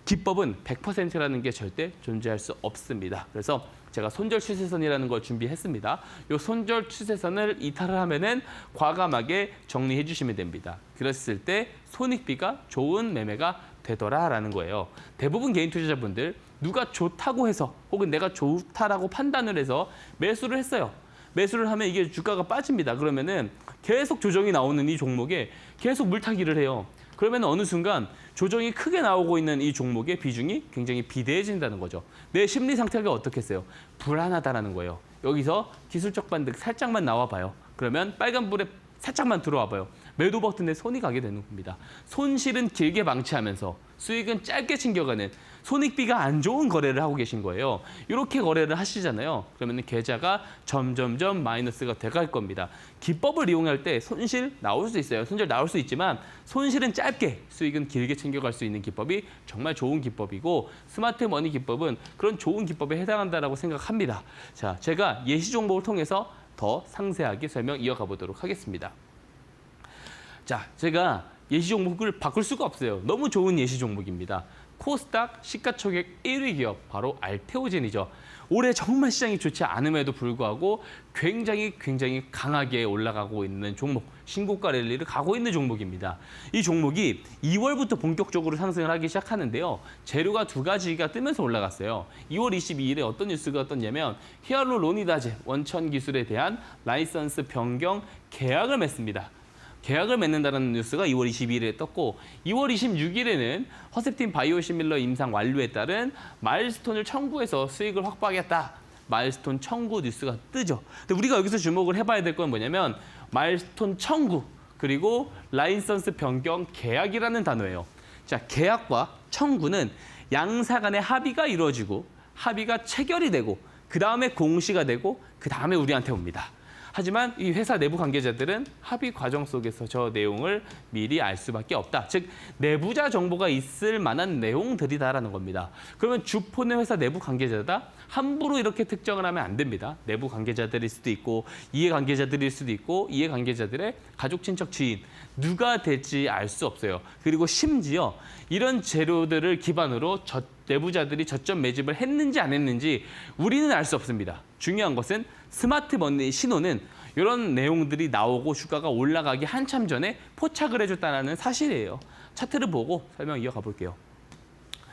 기법은 100%라는 게 절대 존재할 수 없습니다. 그래서 제가 손절 추세선이라는 걸 준비했습니다. 이 손절 추세선을 이탈을 하면은 과감하게 정리해 주시면 됩니다. 그랬을 때 손익비가 좋은 매매가 되더라라는 거예요. 대부분 개인 투자자분들 누가 좋다고 해서 혹은 내가 좋다라고 판단을 해서 매수를 했어요. 매수를 하면 이게 주가가 빠집니다. 그러면은 계속 조정이 나오는 이 종목에 계속 물타기를 해요. 그러면 어느 순간 조정이 크게 나오고 있는 이 종목의 비중이 굉장히 비대해진다는 거죠. 내 심리 상태가 어떻겠어요? 불안하다라는 거예요. 여기서 기술적 반등 살짝만 나와봐요. 그러면 빨간불에 살짝만 들어와 봐요. 매도 버튼에 손이 가게 되는 겁니다. 손실은 길게 방치하면서 수익은 짧게 챙겨가는 손익비가 안 좋은 거래를 하고 계신 거예요. 이렇게 거래를 하시잖아요. 그러면 계좌가 점점점 마이너스가 돼갈 겁니다. 기법을 이용할 때 손실 나올 수 있어요. 손실 나올 수 있지만 손실은 짧게, 수익은 길게 챙겨갈 수 있는 기법이 정말 좋은 기법이고 스마트 머니 기법은 그런 좋은 기법에 해당한다라고 생각합니다. 자, 제가 예시 종목을 통해서 더 상세하게 설명 이어가 보도록 하겠습니다. 자, 제가 예시 종목을 바꿀 수가 없어요. 너무 좋은 예시 종목입니다. 코스닥 시가총액 1위 기업 바로 알테오젠이죠. 올해 정말 시장이 좋지 않음에도 불구하고 굉장히 강하게 올라가고 있는 종목, 신고가 랠리를 가고 있는 종목입니다. 이 종목이 2월부터 본격적으로 상승을 하기 시작하는데요. 재료가 두 가지가 뜨면서 올라갔어요. 2월 22일에 어떤 뉴스가 떴냐면 히알루로니다제 원천 기술에 대한 라이선스 변경 계약을 맺습니다. 계약을 맺는다는 뉴스가 2월 22일에 떴고 2월 26일에는 허셉틴 바이오시밀러 임상 완료에 따른 마일스톤을 청구해서 수익을 확보하겠다. 마일스톤 청구 뉴스가 뜨죠. 근데 우리가 여기서 주목을 해봐야 될 건 뭐냐면 마일스톤 청구 그리고 라이선스 변경 계약이라는 단어예요. 자, 계약과 청구는 양사 간의 합의가 이루어지고 합의가 체결이 되고 그 다음에 공시가 되고 그 다음에 우리한테 옵니다. 하지만 이 회사 내부 관계자들은 합의 과정 속에서 저 내용을 미리 알 수밖에 없다. 즉 내부자 정보가 있을 만한 내용들이다라는 겁니다. 그러면 주포는 회사 내부 관계자다? 함부로 이렇게 특정을 하면 안 됩니다. 내부 관계자들일 수도 있고 이해관계자들일 수도 있고 이해관계자들의 가족, 친척, 지인 누가 될지 알 수 없어요. 그리고 심지어 이런 재료들을 기반으로 내부자들이 저점 매집을 했는지 안 했는지 우리는 알 수 없습니다. 중요한 것은 스마트머니 신호는 이런 내용들이 나오고 주가가 올라가기 한참 전에 포착을 해줬다는 사실이에요. 차트를 보고 설명 이어가 볼게요.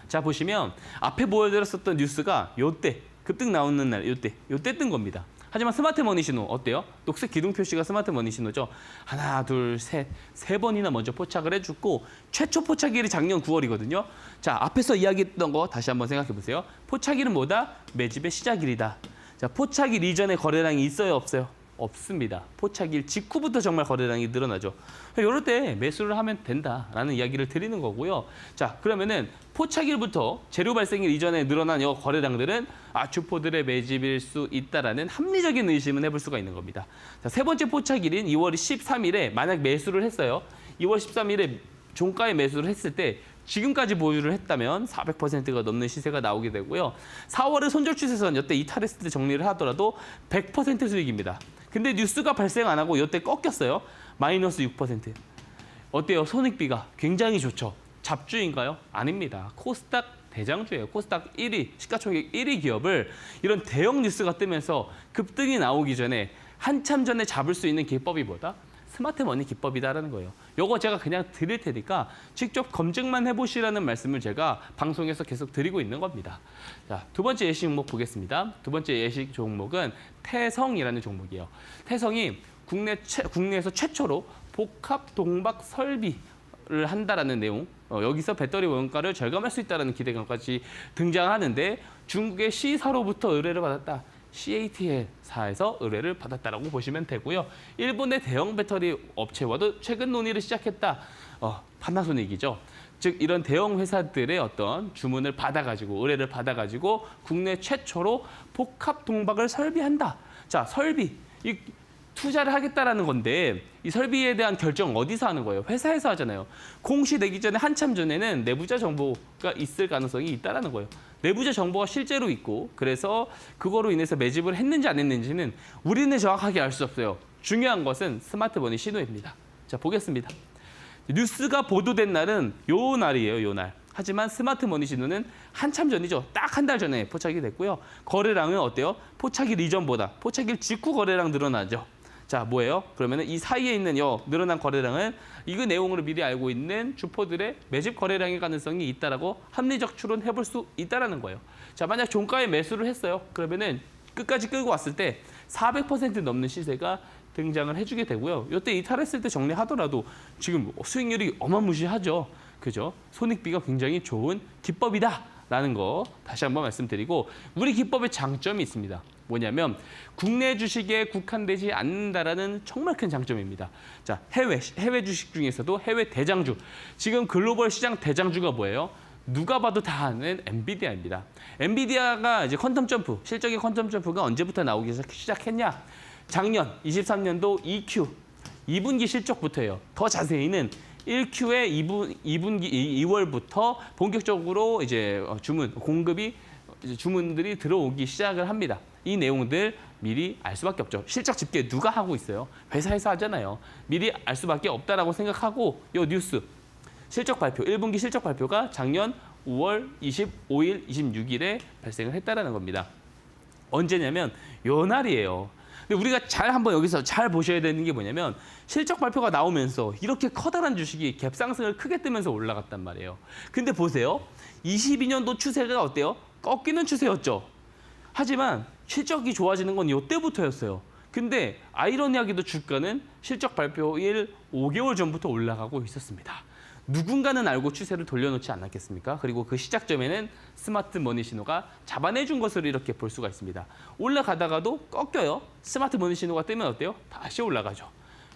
자, 보시면 앞에 보여드렸었던 뉴스가 요때 급등 나오는 날 요때 뜬 겁니다. 하지만 스마트머니 신호 어때요? 녹색 기둥 표시가 스마트머니 신호죠. 하나, 둘, 셋, 세 번이나 먼저 포착을 해줬고 최초 포착일이 작년 9월이거든요. 자, 앞에서 이야기했던 거 다시 한번 생각해 보세요. 포착일은 뭐다? 매집의 시작일이다. 자, 포착일 이전에 거래량이 있어요, 없어요? 없습니다. 포착일 직후부터 정말 거래량이 늘어나죠. 이럴 때 매수를 하면 된다라는 이야기를 드리는 거고요. 자, 그러면은 포착일부터 재료 발생일 이전에 늘어난 이 거래량들은 주포들의 매집일 수 있다라는 합리적인 의심은 해볼 수가 있는 겁니다. 자, 세 번째 포착일인 2월 13일에 만약 매수를 했어요. 2월 13일에 종가에 매수를 했을 때 지금까지 보유를 했다면 400%가 넘는 시세가 나오게 되고요. 4월의 손절 추세선 이때 이탈했을 때 정리를 하더라도 100% 수익입니다. 근데 뉴스가 발생 안 하고 이때 꺾였어요. 마이너스 6%. 어때요? 손익비가 굉장히 좋죠. 잡주인가요? 아닙니다. 코스닥 대장주예요. 코스닥 1위, 시가총액 1위 기업을 이런 대형 뉴스가 뜨면서 급등이 나오기 전에 한참 전에 잡을 수 있는 기법이 뭐다? 스마트머니 기법이다라는 거예요. 요거 제가 그냥 드릴 테니까 직접 검증만 해보시라는 말씀을 제가 방송에서 계속 드리고 있는 겁니다. 자, 두 번째 예시 종목 보겠습니다. 두 번째 예시 종목은 태성이라는 종목이에요. 태성이 국내에서 최초로 복합 동박 설비를 한다라는 내용. 여기서 배터리 원가를 절감할 수 있다는 기대감까지 등장하는데 중국의 C사로부터 의뢰를 받았다. CATL사에서 의뢰를 받았다라고 보시면 되고요. 일본의 대형 배터리 업체와도 최근 논의를 시작했다. 파나소닉이죠. 즉 이런 대형 회사들의 어떤 주문을 받아가지고 의뢰를 받아가지고 국내 최초로 복합 동박을 설비한다. 자, 설비. 이 투자를 하겠다라는 건데 이 설비에 대한 결정 어디서 하는 거예요? 회사에서 하잖아요. 공시되기 전에 한참 전에는 내부자 정보가 있을 가능성이 있다라는 거예요. 내부자 정보가 실제로 있고 그래서 그거로 인해서 매집을 했는지 안 했는지는 우리는 정확하게 알 수 없어요. 중요한 것은 스마트머니 신호입니다. 자, 보겠습니다. 뉴스가 보도된 날은 요 날이에요. 요 날. 하지만 스마트머니 신호는 한참 전이죠. 딱 한 달 전에 포착이 됐고요. 거래량은 어때요? 포착일 이전보다 포착일 직후 거래량 늘어나죠. 자, 뭐예요? 그러면 이 사이에 있는 늘어난 거래량은 이거 내용으로 미리 알고 있는 주포들의 매집 거래량의 가능성이 있다라고 합리적 추론해 볼 수 있다라는 거예요. 자, 만약 종가에 매수를 했어요. 그러면은 끝까지 끌고 왔을 때 400% 넘는 시세가 등장을 해주게 되고요. 이때 이탈했을 때 정리하더라도 지금 수익률이 어마무시하죠. 그죠? 손익비가 굉장히 좋은 기법이다라는 거 다시 한번 말씀드리고 우리 기법의 장점이 있습니다. 뭐냐면 국내 주식에 국한되지 않는다라는 정말 큰 장점입니다. 자, 해외 주식 중에서도 해외 대장주. 지금 글로벌 시장 대장주가 뭐예요? 누가 봐도 다 아는 엔비디아입니다. 엔비디아가 이제 퀀텀 점프, 실적의 퀀텀 점프가 언제부터 나오기 시작했냐? 작년 23년도 2분기 실적부터예요. 더 자세히는 1Q의 2월부터 본격적으로 이제 주문들이 들어오기 시작을 합니다. 이 내용들 미리 알 수밖에 없죠. 실적 집계 누가 하고 있어요? 회사에서 하잖아요. 미리 알 수밖에 없다라고 생각하고 이 뉴스 실적 발표, 1분기 실적 발표가 작년 5월 25일, 26일에 발생을 했다라는 겁니다. 언제냐면 요 날이에요. 근데 우리가 한번 여기서 잘 보셔야 되는 게 뭐냐면 실적 발표가 나오면서 이렇게 커다란 주식이 갭상승을 크게 뜨면서 올라갔단 말이에요. 근데 보세요. 22년도 추세가 어때요? 꺾이는 추세였죠. 하지만 실적이 좋아지는 건 이때부터였어요. 근데 아이러니하게도 주가는 실적 발표일 5개월 전부터 올라가고 있었습니다. 누군가는 알고 추세를 돌려놓지 않았겠습니까? 그리고 그 시작점에는 스마트 머니 신호가 잡아내준 것으로 이렇게 볼 수가 있습니다. 올라가다가도 꺾여요. 스마트 머니 신호가 뜨면 어때요? 다시 올라가죠.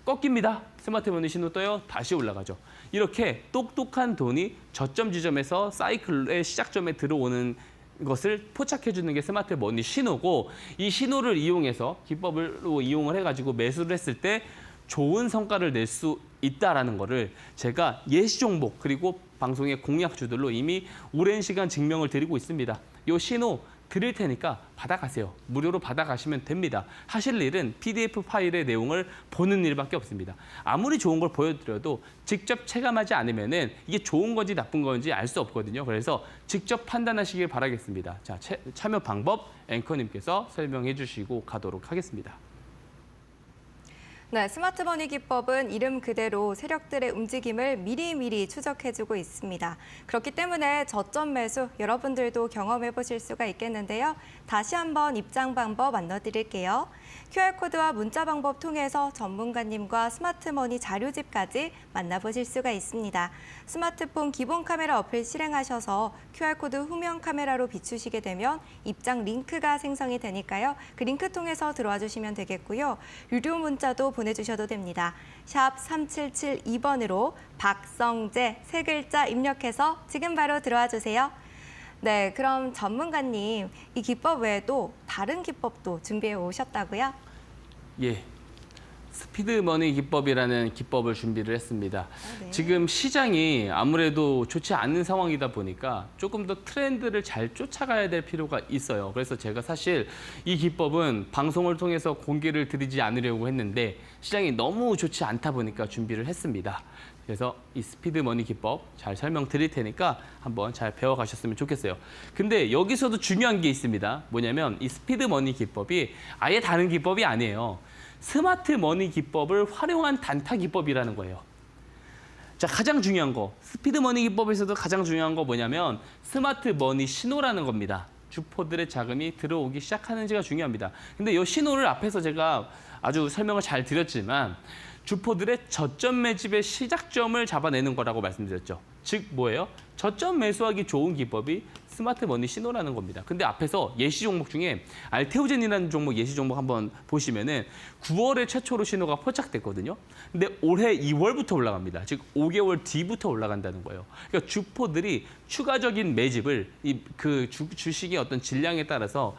꺾입니다. 스마트 머니 신호 떠요. 다시 올라가죠. 이렇게 똑똑한 돈이 저점 지점에서 사이클의 시작점에 들어오는 것을 포착해주는 게 스마트 머니 신호고, 이 신호를 이용해서 기법으로 이용을 해가지고 매수를 했을 때 좋은 성과를 낼 수 있다라는 거를 제가 예시 종목 그리고 방송의 공약주들로 이미 오랜 시간 증명을 드리고 있습니다. 이 신호 드릴 테니까 받아가세요. 무료로 받아가시면 됩니다. 하실 일은 PDF 파일의 내용을 보는 일밖에 없습니다. 아무리 좋은 걸 보여드려도 직접 체감하지 않으면은 이게 좋은 건지 나쁜 건지 알 수 없거든요. 그래서 직접 판단하시길 바라겠습니다. 자, 참여 방법 앵커님께서 설명해 주시고 가도록 하겠습니다.
네, 스마트머니 기법은 이름 그대로 세력들의 움직임을 미리미리 추적해주고 있습니다. 그렇기 때문에 저점 매수 여러분들도 경험해 보실 수가 있겠는데요. 다시 한번 입장 방법 알려드릴게요. QR코드와 문자 방법 통해서 전문가님과 스마트머니 자료집까지 만나보실 수가 있습니다. 스마트폰 기본 카메라 어플 실행하셔서 QR코드 후면 카메라로 비추시게 되면 입장 링크가 생성이 되니까요. 그 링크 통해서 들어와 주시면 되겠고요. 유료 문자도 보내주셔도 됩니다. 샵 3772번으로 박성재 세 글자 입력해서 지금 바로 들어와 주세요. 네, 그럼 전문가님, 이 기법 외에도 다른 기법도 준비해 오셨다고요?
예, 스피드머니 기법이라는 기법을 준비를 했습니다.
네.
지금 시장이 아무래도 좋지 않은 상황이다 보니까 조금 더 트렌드를 잘 쫓아가야 될 필요가 있어요. 그래서 제가 사실 이 기법은 방송을 통해서 공개를 드리지 않으려고 했는데 시장이 너무 좋지 않다 보니까 준비를 했습니다. 그래서 이 스피드머니 기법 잘 설명드릴 테니까 한번 잘 배워가셨으면 좋겠어요. 근데 여기서도 중요한 게 있습니다. 뭐냐면 이 스피드머니 기법이 아예 다른 기법이 아니에요. 스마트머니 기법을 활용한 단타 기법이라는 거예요. 자, 가장 중요한 거, 스피드머니 기법에서도 가장 중요한 거 뭐냐면 스마트머니 신호라는 겁니다. 주포들의 자금이 들어오기 시작하는지가 중요합니다. 근데 이 신호를 앞에서 제가 아주 설명을 잘 드렸지만 주포들의 저점 매집의 시작점을 잡아내는 거라고 말씀드렸죠. 즉 뭐예요? 저점 매수하기 좋은 기법이 스마트 머니 신호라는 겁니다. 근데 앞에서 예시 종목 중에 알테오젠이라는 종목 예시 종목 한번 보시면은 9월에 최초로 신호가 포착됐거든요. 근데 올해 2월부터 올라갑니다. 즉 5개월 뒤부터 올라간다는 거예요. 그러니까 주포들이 추가적인 매집을 그 주식의 어떤 질량에 따라서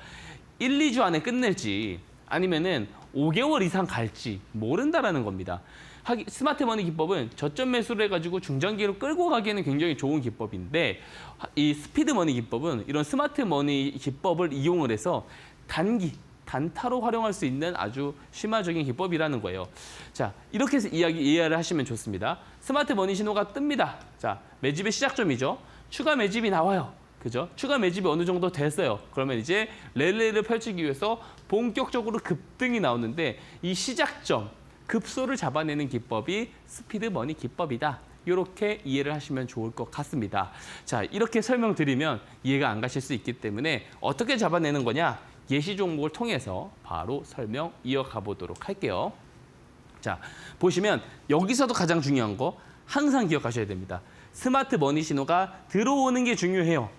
1, 2주 안에 끝낼지 아니면은 5개월 이상 갈지 모른다라는 겁니다. 스마트머니 기법은 저점 매수를 해가지고 중장기로 끌고 가기에는 굉장히 좋은 기법인데 이 스피드머니 기법은 이런 스마트머니 기법을 이용을 해서 단타로 활용할 수 있는 아주 심화적인 기법이라는 거예요. 자, 이렇게 해서 이해를 하시면 좋습니다. 스마트머니 신호가 뜹니다. 자, 매집의 시작점이죠. 추가 매집이 나와요. 그죠? 추가 매집이 어느 정도 됐어요. 그러면 이제 랠리를 펼치기 위해서 본격적으로 급등이 나오는데 이 시작점, 급소를 잡아내는 기법이 스피드머니 기법이다. 이렇게 이해를 하시면 좋을 것 같습니다. 자, 이렇게 설명드리면 이해가 안 가실 수 있기 때문에 어떻게 잡아내는 거냐? 예시 종목을 통해서 바로 설명 이어가 보도록 할게요. 자, 보시면 여기서도 가장 중요한 거 항상 기억하셔야 됩니다. 스마트머니 신호가 들어오는 게 중요해요.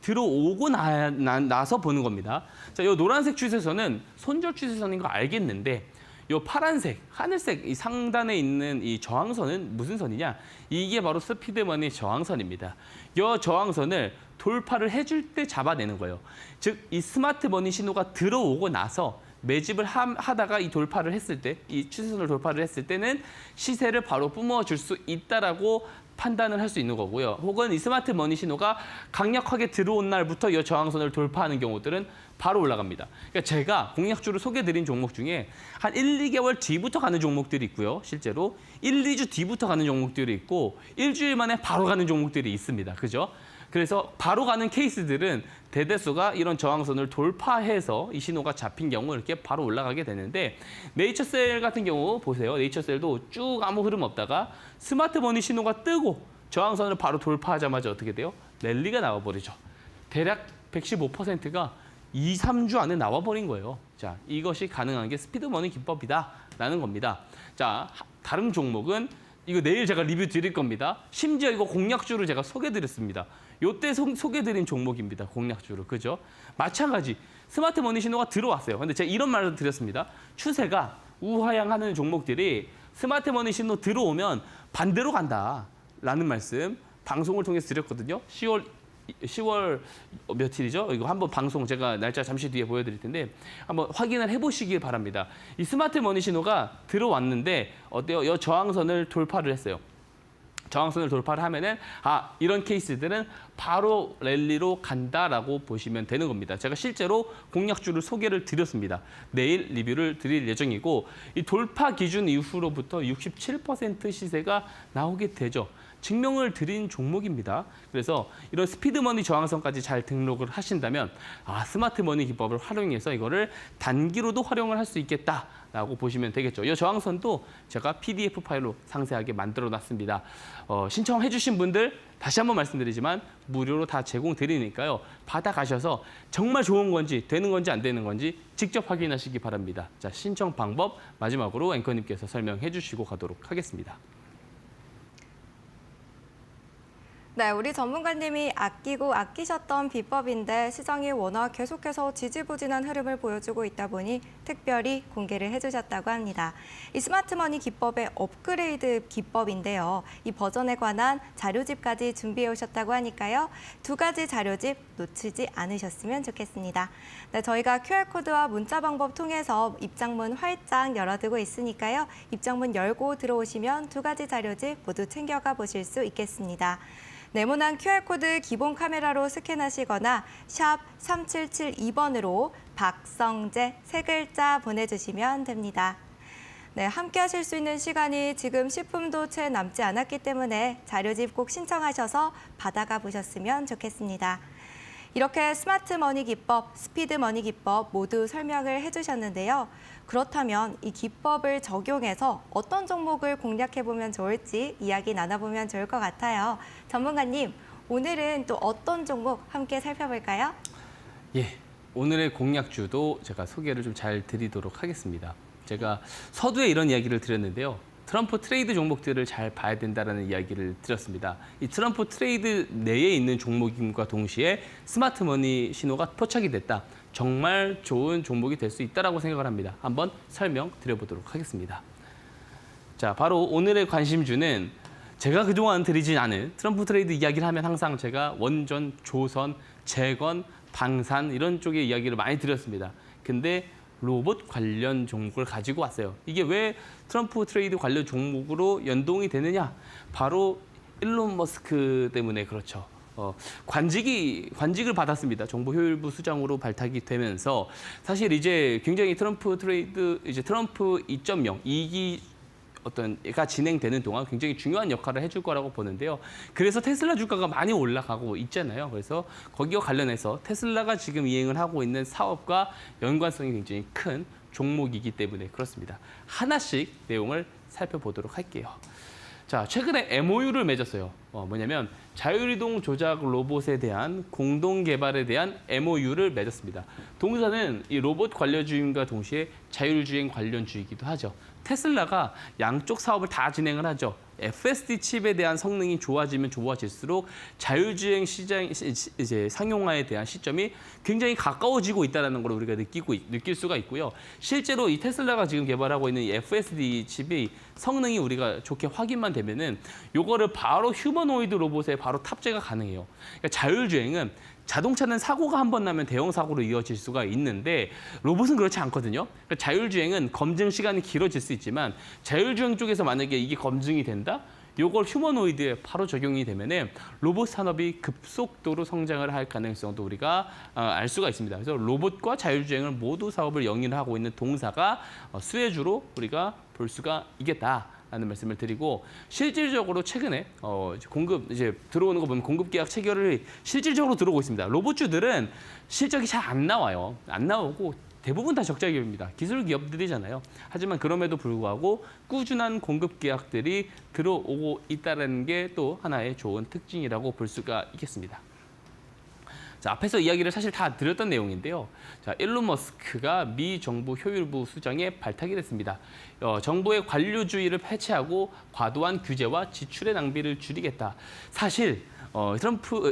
들어오고 나서 보는 겁니다. 자, 이 노란색 추세선은 손절 추세선인 거 알겠는데 이 파란색, 하늘색 이 상단에 있는 이 저항선은 무슨 선이냐? 이게 바로 스피드머니 저항선입니다. 이 저항선을 돌파를 해줄 때 잡아내는 거예요. 즉, 이 스마트머니 신호가 들어오고 나서 매집을 하다가 이 돌파를 했을 때, 이 추세선을 돌파를 했을 때는 시세를 바로 뿜어줄 수 있다라고 판단을 할 수 있는 거고요. 혹은 이 스마트 머니 신호가 강력하게 들어온 날부터 이 저항선을 돌파하는 경우들은 바로 올라갑니다. 그러니까 제가 공략주를 소개해드린 종목 중에 한 1, 2개월 뒤부터 가는 종목들이 있고요. 실제로 1, 2주 뒤부터 가는 종목들이 있고 일주일 만에 바로 가는 종목들이 있습니다. 그죠? 그래서 바로 가는 케이스들은 대다수가 이런 저항선을 돌파해서 이 신호가 잡힌 경우 이렇게 바로 올라가게 되는데 네이처셀 같은 경우 보세요. 네이처셀도 쭉 아무 흐름 없다가 스마트머니 신호가 뜨고 저항선을 바로 돌파하자마자 어떻게 돼요? 랠리가 나와버리죠. 대략 115%가 2, 3주 안에 나와버린 거예요. 자, 이것이 가능한 게 스피드머니 기법이다라는 겁니다. 자, 다른 종목은 이거 내일 제가 리뷰 드릴 겁니다. 심지어 이거 공략주를 제가 소개드렸습니다. 요때 소개드린 종목입니다. 공략주를. 그죠? 마찬가지. 스마트머니 신호가 들어왔어요. 근데 제가 이런 말을 드렸습니다. 추세가 우하향하는 종목들이 스마트머니 신호 들어오면 반대로 간다라는 말씀 방송을 통해서 드렸거든요. 10월 며칠이죠? 이거 한번 방송 제가 날짜 잠시 뒤에 보여드릴 텐데 한번 확인을 해보시길 바랍니다. 이 스마트머니 신호가 들어왔는데 어때요? 이 저항선을 돌파를 했어요. 저항선을 돌파를 하면은 이런 케이스들은 바로 랠리로 간다라고 보시면 되는 겁니다. 제가 실제로 공략주를 소개를 드렸습니다. 내일 리뷰를 드릴 예정이고 이 돌파 기준 이후로부터 67% 시세가 나오게 되죠. 증명을 드린 종목입니다. 그래서 이런 스피드머니 저항선까지 잘 등록을 하신다면 스마트머니 기법을 활용해서 이거를 단기로도 활용을 할 수 있겠다라고 보시면 되겠죠. 이 저항선도 제가 PDF 파일로 상세하게 만들어놨습니다. 신청해 주신 분들 다시 한번 말씀드리지만 무료로 다 제공드리니까요. 받아가셔서 정말 좋은 건지 되는 건지 안 되는 건지 직접 확인하시기 바랍니다. 자, 신청 방법 마지막으로 앵커님께서 설명해 주시고 가도록 하겠습니다.
네, 우리 전문가님이 아끼고 아끼셨던 비법인데 시장이 워낙 계속해서 지지부진한 흐름을 보여주고 있다 보니 특별히 공개를 해주셨다고 합니다. 이 스마트머니 기법의 업그레이드 기법인데요. 이 버전에 관한 자료집까지 준비해 오셨다고 하니까요. 두 가지 자료집 놓치지 않으셨으면 좋겠습니다. 네, 저희가 QR코드와 문자 방법 통해서 입장문 활짝 열어두고 있으니까요. 입장문 열고 들어오시면 두 가지 자료집 모두 챙겨가 보실 수 있겠습니다. 네모난 QR코드 기본 카메라로 스캔하시거나 샵 3772번으로 박성재 세 글자 보내주시면 됩니다. 네, 함께 하실 수 있는 시간이 지금 10분도 채 남지 않았기 때문에 자료집 꼭 신청하셔서 받아가 보셨으면 좋겠습니다. 이렇게 스마트머니 기법, 스피드머니 기법 모두 설명을 해주셨는데요. 그렇다면 이 기법을 적용해서 어떤 종목을 공략해보면 좋을지 이야기 나눠보면 좋을 것 같아요. 전문가님, 오늘은 또 어떤 종목 함께 살펴볼까요?
예, 오늘의 공략주도 제가 소개를 좀 잘 드리도록 하겠습니다. 제가 서두에 이런 이야기를 드렸는데요. 트럼프 트레이드 종목들을 잘 봐야 된다는 이야기를 드렸습니다. 이 트럼프 트레이드 내에 있는 종목임과 동시에 스마트머니 신호가 포착이 됐다. 정말 좋은 종목이 될 수 있다고 생각을 합니다. 한번 설명드려보도록 하겠습니다. 자, 바로 오늘의 관심주는 제가 그동안 드리진 않은 트럼프 트레이드 이야기를 하면 항상 제가 원전, 조선, 재건, 방산 이런 쪽의 이야기를 많이 드렸습니다. 근데 로봇 관련 종목을 가지고 왔어요. 이게 왜 트럼프 트레이드 관련 종목으로 연동이 되느냐? 바로 일론 머스크 때문에 그렇죠. 관직을 받았습니다. 정보효율부 수장으로 발탁이 되면서 사실 이제 굉장히 트럼프 트레이드 트럼프 2.0 2기 가 진행되는 동안 굉장히 중요한 역할을 해줄 거라고 보는데요. 그래서 테슬라 주가가 많이 올라가고 있잖아요. 그래서 거기와 관련해서 테슬라가 지금 이행을 하고 있는 사업과 연관성이 굉장히 큰 종목이기 때문에 그렇습니다. 하나씩 내용을 살펴보도록 할게요. 자, 최근에 MOU를 맺었어요. 뭐냐면 자율이동 조작 로봇에 대한 공동 개발에 대한 MOU를 맺었습니다. 동사는 이 로봇 관련주의과 동시에 자율주행 관련주의이기도 하죠. 테슬라가 양쪽 사업을 다 진행을 하죠. FSD 칩에 대한 성능이 좋아지면 좋아질수록 자율주행 시장 이제 상용화에 대한 시점이 굉장히 가까워지고 있다는 걸 우리가 느낄 수가 있고요. 실제로 이 테슬라가 지금 개발하고 있는 이 FSD 칩이 성능이 우리가 좋게 확인만 되면은 요거를 바로 휴머노이드 로봇에 바로 탑재가 가능해요. 그러니까 자율주행은 자동차는 사고가 한 번 나면 대형 사고로 이어질 수가 있는데 로봇은 그렇지 않거든요. 그러니까 자율주행은 검증 시간이 길어질 수 있지만 자율주행 쪽에서 만약에 이게 검증이 된다? 요걸 휴머노이드에 바로 적용이 되면은 로봇 산업이 급속도로 성장을 할 가능성도 우리가 알 수가 있습니다. 그래서 로봇과 자율주행을 모두 사업을 영위하고 있는 동사가 수혜주로 우리가 볼 수가 있겠다라는 말씀을 드리고, 실질적으로 최근에 이제 들어오는 거 보면 공급 계약 체결을 실질적으로 들어오고 있습니다. 로봇주들은 실적이 잘 안 나와요. 안 나오고 대부분 다 적자 기업입니다. 기술 기업들이잖아요. 하지만 그럼에도 불구하고 꾸준한 공급 계약들이 들어오고 있다는 게 또 하나의 좋은 특징이라고 볼 수가 있겠습니다. 자, 앞에서 이야기를 사실 다 드렸던 내용인데요. 자, 일론 머스크가 미 정부 효율부 수장에 발탁이 됐습니다. 정부의 관료주의를 폐지하고 과도한 규제와 지출의 낭비를 줄이겠다. 사실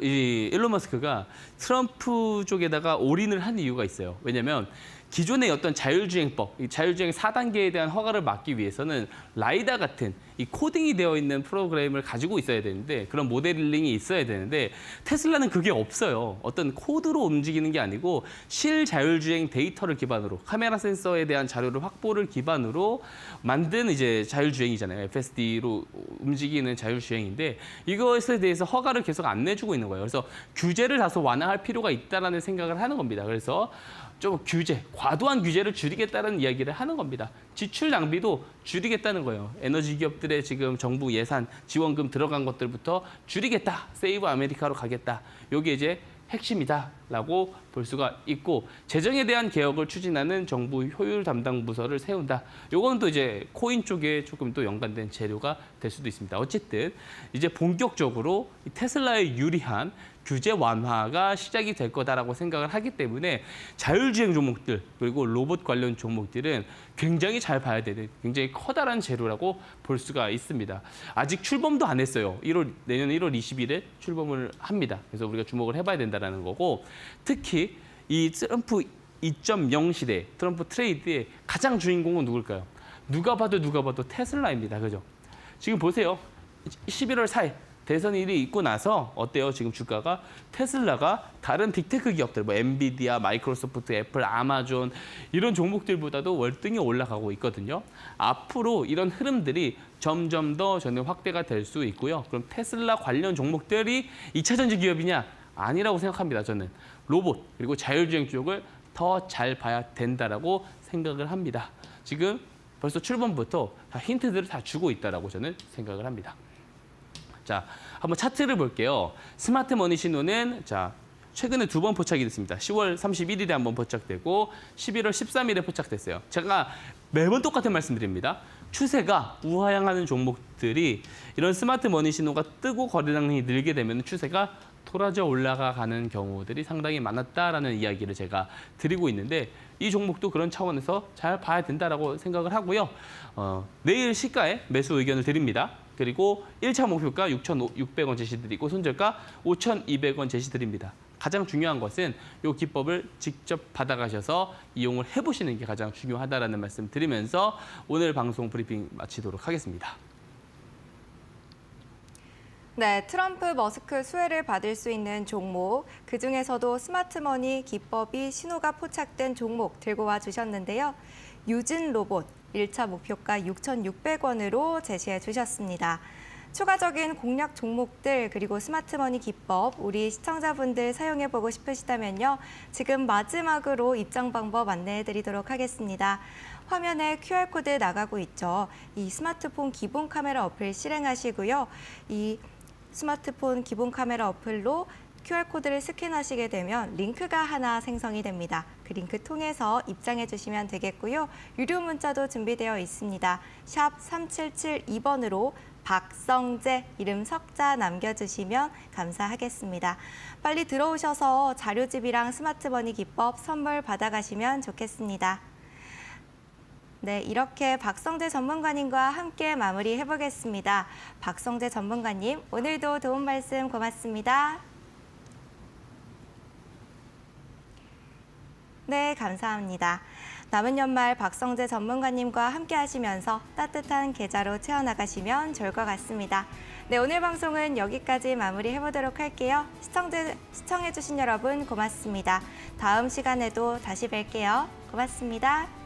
일론 머스크가 트럼프 쪽에다가 올인을 한 이유가 있어요. 왜냐하면 기존의 어떤 자율주행법, 이 자율주행 4단계에 대한 허가를 막기 위해서는 라이다 같은 이 코딩이 되어 있는 프로그램을 가지고 있어야 되는데, 그런 모델링이 있어야 되는데 테슬라는 그게 없어요. 어떤 코드로 움직이는 게 아니고 실자율주행 데이터를 기반으로, 카메라 센서에 대한 자료를 확보를 기반으로 만든 이제 자율주행이잖아요. FSD로 움직이는 자율주행인데 이것에 대해서 허가를 계속 안 내주고 있는 거예요. 그래서 규제를 다소 완화할 필요가 있다라는 생각을 하는 겁니다. 그래서 좀 과도한 규제를 줄이겠다는 이야기를 하는 겁니다. 지출 낭비도 줄이겠다는 거예요. 에너지 기업들의 지금 정부 예산, 지원금 들어간 것들부터 줄이겠다. 세이브 아메리카로 가겠다. 이게 이제 핵심이다라고 볼 수가 있고, 재정에 대한 개혁을 추진하는 정부 효율 담당 부서를 세운다. 요건 또 이제 코인 쪽에 조금 또 연관된 재료가 될 수도 있습니다. 어쨌든 이제 본격적으로 테슬라에 유리한 규제 완화가 시작이 될 거다라고 생각을 하기 때문에 자율주행 종목들 그리고 로봇 관련 종목들은 굉장히 잘 봐야 되는 굉장히 커다란 재료라고 볼 수가 있습니다. 아직 출범도 안 했어요. 내년 1월 20일에 출범을 합니다. 그래서 우리가 주목을 해봐야 된다는 거고, 특히 이 트럼프 2.0 시대, 트럼프 트레이드의 가장 주인공은 누굴까요? 누가 봐도 테슬라입니다. 그죠? 지금 보세요. 11월 4일. 대선 일이 있고 나서 어때요? 지금 주가가 테슬라가 다른 빅테크 기업들, 뭐 엔비디아, 마이크로소프트, 애플, 아마존 이런 종목들보다도 월등히 올라가고 있거든요. 앞으로 이런 흐름들이 점점 더 저는 확대가 될 수 있고요. 그럼 테슬라 관련 종목들이 2차 전지 기업이냐? 아니라고 생각합니다. 저는 로봇 그리고 자율주행 쪽을 더 잘 봐야 된다라고 생각을 합니다. 지금 벌써 출범부터 다 힌트들을 다 주고 있다라고 저는 생각을 합니다. 자, 한번 차트를 볼게요. 스마트 머니 신호는 최근에 2번 포착이 됐습니다. 10월 31일에 한번 포착되고 11월 13일에 포착됐어요. 제가 매번 똑같은 말씀드립니다. 추세가 우하향하는 종목들이 이런 스마트 머니 신호가 뜨고 거래량이 늘게 되면 추세가 돌아져 올라가는 경우들이 상당히 많았다라는 이야기를 제가 드리고 있는데, 이 종목도 그런 차원에서 잘 봐야 된다라고 생각을 하고요. 내일 시가에 매수 의견을 드립니다. 그리고 1차 목표가 6,600원 제시드리고 손절가 5,200원 제시드립니다. 가장 중요한 것은 이 기법을 직접 받아가셔서 이용을 해보시는 게 가장 중요하다라는 말씀 드리면서 오늘 방송 브리핑 마치도록 하겠습니다.
네, 트럼프 머스크 수혜를 받을 수 있는 종목, 그중에서도 스마트머니 기법이 신호가 포착된 종목 들고 와 주셨는데요. 유진 로봇 1차 목표가 6,600원으로 제시해 주셨습니다. 추가적인 공략 종목들 그리고 스마트머니 기법 우리 시청자분들 사용해보고 싶으시다면요. 지금 마지막으로 입장 방법 안내해 드리도록 하겠습니다. 화면에 QR코드 나가고 있죠. 이 스마트폰 기본 카메라 어플 실행하시고요. 이 스마트폰 기본 카메라 어플로 QR코드를 스캔하시게 되면 링크가 하나 생성이 됩니다. 그 링크 통해서 입장해 주시면 되겠고요. 유료 문자도 준비되어 있습니다. 샵 3772번으로 박성재 이름 석자 남겨주시면 감사하겠습니다. 빨리 들어오셔서 자료집이랑 스마트머니 기법 선물 받아가시면 좋겠습니다. 네, 이렇게 박성재 전문가님과 함께 마무리해보겠습니다. 박성재 전문가님, 오늘도 도움 말씀 고맙습니다. 네, 감사합니다. 남은 연말 박성재 전문가님과 함께 하시면서 따뜻한 계좌로 채워나가시면 좋을 것 같습니다. 네, 오늘 방송은 여기까지 마무리해보도록 할게요. 시청해주신 여러분 고맙습니다. 다음 시간에도 다시 뵐게요. 고맙습니다.